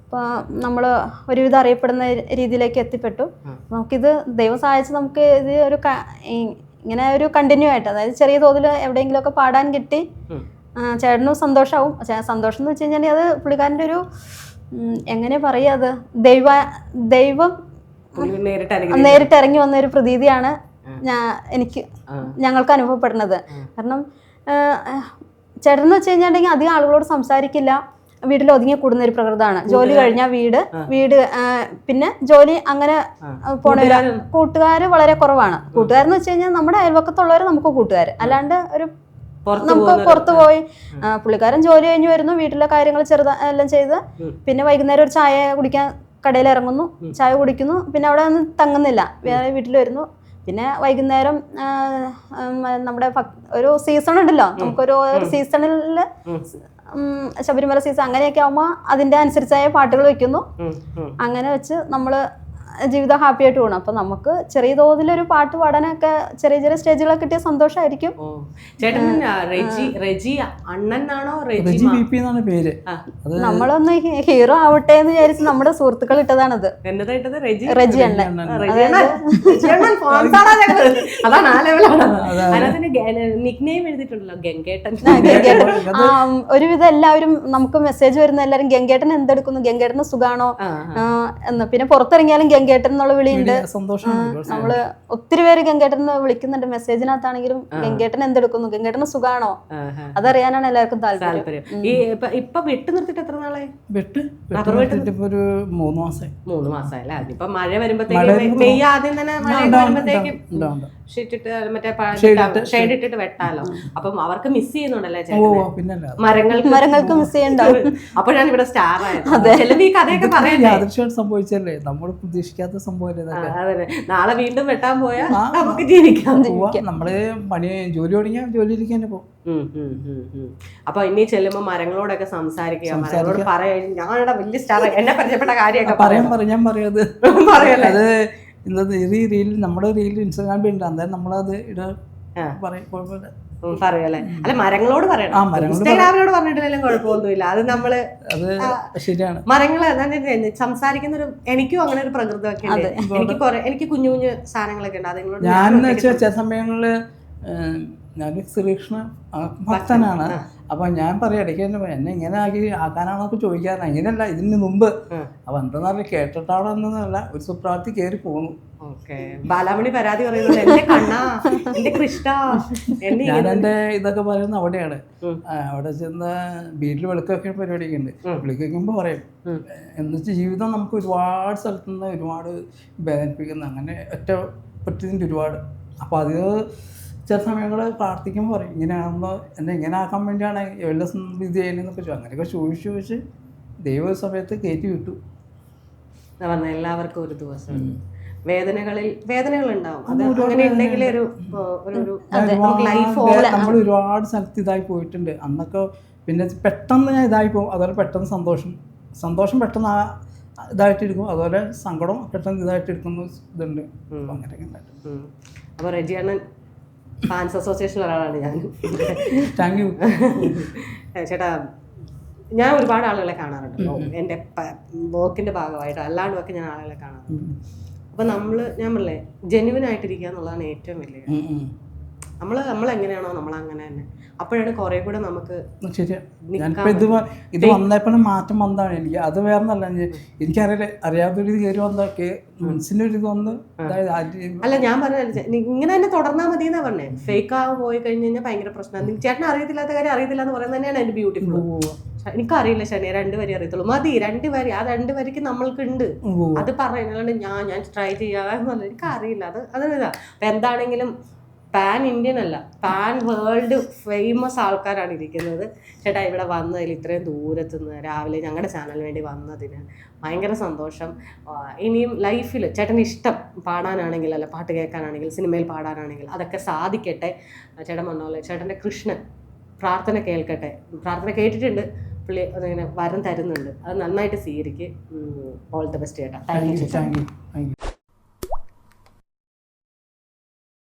Speaker 2: ഇപ്പോൾ നമ്മൾ ഒരുവിധം അറിയപ്പെടുന്ന രീതിയിലേക്ക് എത്തിപ്പെട്ടു. നമുക്കിത് ദൈവം സഹായിച്ച് നമുക്ക് ഇത് ഒരു ഇങ്ങനെ ഒരു കണ്ടിന്യൂ ആയിട്ട്, അതായത് ചെറിയ തോതിൽ എവിടെയെങ്കിലുമൊക്കെ പാടാൻ കിട്ടി. ചേട്ടനും സന്തോഷമാവും. സന്തോഷം എന്ന് വെച്ച് കഴിഞ്ഞാൽ അത് പുള്ളിക്കാരൻ്റെ ഒരു എങ്ങനെ പറയുക, അത് ദൈവം നേരിട്ട് ഇറങ്ങി വന്ന ഒരു പ്രതീതിയാണ് ഞങ്ങൾക്ക് അനുഭവപ്പെടുന്നത്. കാരണം ചേട്ടനെന്ന് വെച്ച് കഴിഞ്ഞിട്ടുണ്ടെങ്കിൽ അധികം ആളുകളോട് സംസാരിക്കില്ല, വീട്ടിൽ ഒതുങ്ങി കൂടുന്ന ഒരു പ്രകൃതമാണ്. ജോലി കഴിഞ്ഞാൽ വീട് പിന്നെ ജോലി അങ്ങനെ പോണവരാ. കൂട്ടുകാർ വളരെ കുറവാണ്. കൂട്ടുകാരെന്ന് വെച്ച് കഴിഞ്ഞാൽ നമ്മുടെ അയൽവക്കത്തുള്ളവർ നമുക്ക് കൂട്ടുകാർ, അല്ലാണ്ട് ഒരു നമുക്ക് പുറത്തു പോയി. പുള്ളിക്കാരൻ ജോലി കഴിഞ്ഞ് വരുന്നു, വീട്ടിലെ കാര്യങ്ങൾ എല്ലാം ചെയ്ത് പിന്നെ വൈകുന്നേരം ഒരു ചായ കുടിക്കാൻ കടയിൽ ഇറങ്ങുന്നു, ചായ കുടിക്കുന്നു, പിന്നെ അവിടെ ഒന്നും തങ്ങുന്നില്ല, വേറെ വീട്ടിൽ വരുന്നു. പിന്നെ വൈകുന്നേരം നമ്മുടെ ഒരു സീസൺ ഉണ്ടല്ലോ, നമുക്കൊരു സീസണിൽ ശബരിമല സീസൺ അങ്ങനെയൊക്കെ ആകുമ്പോൾ അതിൻ്റെ അനുസരിച്ചായ പാട്ടുകൾ വെക്കുന്നു. അങ്ങനെ വെച്ച് നമ്മൾ ജീവിതം ഹാപ്പി ആയിട്ട് പോകണം. അപ്പൊ നമുക്ക് ചെറിയ തോതിലൊരു പാട്ട് പാടാനൊക്കെ ചെറിയ ചെറിയ സ്റ്റേജുകളൊക്കെ കിട്ടിയ സന്തോഷമായിരിക്കും. നമ്മളൊന്ന് ഹീറോ ആവട്ടെ എന്ന് വിചാരിച്ച് നമ്മുടെ സുഹൃത്തുക്കൾ ഇട്ടതാണത്. റെജി അണ്ണൻ. ഒരുവിധം എല്ലാവരും നമുക്ക് മെസ്സേജ് വരുന്ന എല്ലാവരും ഗംഗേട്ടൻ എന്തെടുക്കുന്നു, ഗംഗേട്ടന് സുഖാണോ എന്ന്. പിന്നെ പുറത്തിറങ്ങിയാലും ഗംഗേട്ടൻ എന്നുള്ള വിളിയുണ്ട്. നമ്മള് ഒത്തിരി പേര് ഗംഗേട്ടൻ വിളിക്കുന്നുണ്ട്. മെസ്സേജിനകത്താണെങ്കിലും ഗംഗേട്ടൻ എന്തെടുക്കുന്നു, ഗംഗേട്ടന് സുഖാണോ, അതറിയാനാണ് എല്ലാവർക്കും താല്പര്യം.
Speaker 3: ഇപ്പൊ വെട്ട് നിർത്തിട്ട് എത്ര നാളെ?
Speaker 1: ഒരു 3 മാസമായി.
Speaker 3: 3 മാസമായല്ലേ? അതിപ്പോ മഴ വരുമ്പോഴത്തേക്കും മെയ് ആദ്യം തന്നെ മഴ വരുമ്പോഴത്തേക്കും ഷെയ്ഡ് ഇട്ടിട്ട് വെട്ടാലോ. അപ്പം അവർക്ക് മിസ് ചെയ്യുന്നുണ്ടല്ലേ മരങ്ങൾക്ക് മിസ് ചെയ്യണ്ടാവും. അപ്പോഴാണ് ഇവിടെ സ്റ്റാർ ആയത്. ചിലവ് ഈ കഥയൊക്കെ പറയാം
Speaker 1: സംഭവിച്ചല്ലേ, നമ്മൾ പ്രതീക്ഷിക്കാത്ത സംഭവം.
Speaker 3: നാളെ വീണ്ടും വെട്ടാൻ പോയാൽ നമുക്ക് ജീവിക്കാം.
Speaker 1: നമ്മള് ജോലി തുടങ്ങിയാൽ ജോലിയിലേക്ക് തന്നെ പോകും.
Speaker 3: അപ്പൊ ഇനി ചെല്ലുമ്പോ മരങ്ങളോടൊക്കെ സംസാരിക്കുക, മരങ്ങളോട് പറയാ ഞങ്ങളുടെ വലിയ സ്റ്റാർ എന്നെ പരിചയപ്പെട്ട കാര്യമൊക്കെ
Speaker 1: ഞാൻ പറയാത് അത് ഇന്നത്തെ ഈ റീൽ നമ്മുടെ റീൽ ഇൻസ്റ്റാഗ്രാമിൽ ഉണ്ട്. അന്നേരം നമ്മളത്
Speaker 3: പറയല്ലേ? അല്ല മരങ്ങളോട് പറയണം. ഇൻസ്റ്റാഗ്രാമിനോട് പറഞ്ഞിട്ടില്ലെങ്കിലും കുഴപ്പമൊന്നുമില്ല. അത് നമ്മള്
Speaker 1: ശരിയാണ്.
Speaker 3: മരങ്ങള് സംസാരിക്കുന്ന ഒരു എനിക്കും അങ്ങനെ ഒരു പ്രകൃതമൊക്കെ ഉണ്ട്. എനിക്ക് കുഞ്ഞു കുഞ്ഞു സാധനങ്ങളൊക്കെ ഉണ്ട്. അതുങ്ങളോട്
Speaker 1: ഞാൻ ചില സമയങ്ങളില് ഞാൻ ശ്രീകൃഷ്ണ ഭക്തനാണ്. അപ്പൊ ഞാൻ പറയാം ഇടയ്ക്ക് എന്നെ ഇങ്ങനെ ആക്കാനാണൊക്കെ ചോദിക്കാറ്. അങ്ങനെയല്ല, ഇതിന് മുമ്പ്. അപ്പൊ എന്താ കേട്ടിട്ടാണെന്നല്ല, ഒരു സുപ്രാപ്തി കയറി പോണു.
Speaker 3: ബാലാമണി പരാതി പറയുന്നത് എന്റെ കണ്ണാ, എന്റെ കൃഷ്ണ.
Speaker 1: ഞാൻ എന്റെ ഇതൊക്കെ പറയുന്നത് അവിടെയാണ്. അവിടെ ചെന്ന് വീട്ടിൽ വിളക്കൊക്കെ പരിപാടിയൊക്കെ ഉണ്ട്. വിളക്ക് വയ്ക്കുമ്പോൾ പറയും എന്നുവെച്ചാൽ ജീവിതം നമുക്ക് ഒരുപാട് സ്ഥലത്തുനിന്ന് ഒരുപാട് വേദനിപ്പിക്കുന്ന അങ്ങനെ ഒറ്റ പറ്റിയിട്ടുണ്ട് ഒരുപാട്. അപ്പോൾ അത് ചില സമയങ്ങളിൽ പ്രാർത്ഥിക്കുമ്പോൾ പറയും ഇങ്ങനെയാകുമ്പോൾ എന്നെ ഇങ്ങനെ ആക്കാൻ വേണ്ടിയാണ് വല്ല ഇത് ചെയ്യുന്നതെന്നൊക്കെ ചോദിച്ചു. അങ്ങനെയൊക്കെ ചോദിച്ച് ദൈവ സമയത്ത് കയറ്റി വിട്ടു.
Speaker 3: പറഞ്ഞ എല്ലാവർക്കും ഒരു ദിവസം വേദനകളുണ്ടാവും. അത് അങ്ങനെ ഉണ്ടെങ്കിൽ
Speaker 1: നമ്മൾ ഒരുപാട് സ്ഥലത്ത് ഇതായി പോയിട്ടുണ്ട് അന്നൊക്കെ. പിന്നെ പെട്ടെന്ന് ഞാൻ ഇതായി പോകും, അതുപോലെ പെട്ടെന്ന് സന്തോഷം പെട്ടെന്ന് ഇതായിട്ടെടുക്കും, അതുപോലെ സങ്കടം പെട്ടെന്ന് ഇതായിട്ടെടുക്കുന്ന ഇതുണ്ട്. അങ്ങനെയൊക്കെ ഉണ്ടായിട്ട്.
Speaker 3: അപ്പോൾ റെജിയണ്ണൻ ഫാൻസ് അസോസിയേഷനിൽ ഒരാളാണ് ഞാൻ.
Speaker 1: താങ്ക് യു
Speaker 3: ചേട്ടാ. ഞാൻ ഒരുപാട് ആളുകളെ കാണാറുണ്ടല്ലോ എൻ്റെ വർക്കിൻ്റെ ഭാഗമായിട്ട്, അല്ലാണ്ടുമൊക്കെ ഞാൻ ആളുകളെ കാണാറുണ്ട്. അപ്പം ഞാൻ പറഞ്ഞില്ലേ ജെന്യുവൻ ആയിട്ടിരിക്കുക എന്നുള്ളതാണ് ഏറ്റവും വലിയ. നമ്മൾ എങ്ങനെയാണോ നമ്മൾ അങ്ങനെ തന്നെ. അപ്പോഴാണ് കുറെ കൂടെ നമുക്ക്
Speaker 1: ഇത് വന്നപ്പോൾ മാറ്റം വന്നതാണ് എനിക്ക്. അത് വേറെ നല്ല എനിക്കറിയില്ല, അറിയാത്തൊരു കയറി വന്നൊക്കെ മനസ്സിൻ്റെ ഒരു ഇത് വന്ന്.
Speaker 3: അല്ല ഞാൻ പറഞ്ഞ ഇങ്ങനെ തന്നെ തുടർന്നാൽ മതി എന്നാ പറഞ്ഞേ. ഫേക്ക് ആവാൻ പോയി കഴിഞ്ഞ് കഴിഞ്ഞാൽ ഭയങ്കര പ്രശ്നമാണ്. ചേട്ടന് അറിയത്തില്ലാത്ത കാര്യം അറിയത്തില്ല എന്ന് പറയുന്നത് തന്നെയാണ് എൻ്റെ ബ്യൂട്ടിഫുൾ. എനിക്കറിയില്ല ശനി 2 വരി അറിയത്തുള്ളൂ, മതി 2 വരി. ആ 2 വരിക്ക് നമ്മൾക്കുണ്ട്. അത് പറയുന്നത് ഞാൻ ട്രൈ ചെയ്യാന്നല്ല, എനിക്കറിയില്ല. അത് ഇതാ. അപ്പൊ എന്താണെങ്കിലും പാൻ ഇന്ത്യൻ അല്ല, പാൻ വേൾഡ് ഫേമസ് ആൾക്കാരാണ് ഇരിക്കുന്നത്. ചേട്ടാ ഇവിടെ വന്നതിൽ ഇത്രയും ദൂരത്തുനിന്ന് രാവിലെ ഞങ്ങളുടെ ചാനലിന് വേണ്ടി വന്നതിന് ഭയങ്കര സന്തോഷം. ഇനിയും ലൈഫിൽ ചേട്ടൻ്റെ ഇഷ്ടം പാടാനാണെങ്കിൽ, അല്ല പാട്ട് കേൾക്കാനാണെങ്കിൽ, സിനിമയിൽ പാടാനാണെങ്കിൽ അതൊക്കെ സാധിക്കട്ടെ. ചേട്ടൻ പറഞ്ഞ ചേട്ടൻ്റെ കൃഷ്ണൻ പ്രാർത്ഥന കേൾക്കട്ടെ. പ്രാർത്ഥന കേട്ടിട്ടുണ്ട്, പുള്ളി അതിങ്ങനെ വരം തരുന്നുണ്ട്. അത് നന്നായിട്ട് സ്വീകരിക്ക്. ഓൾ ദ ബെസ്റ്റ് ചേട്ടാ. Thank you.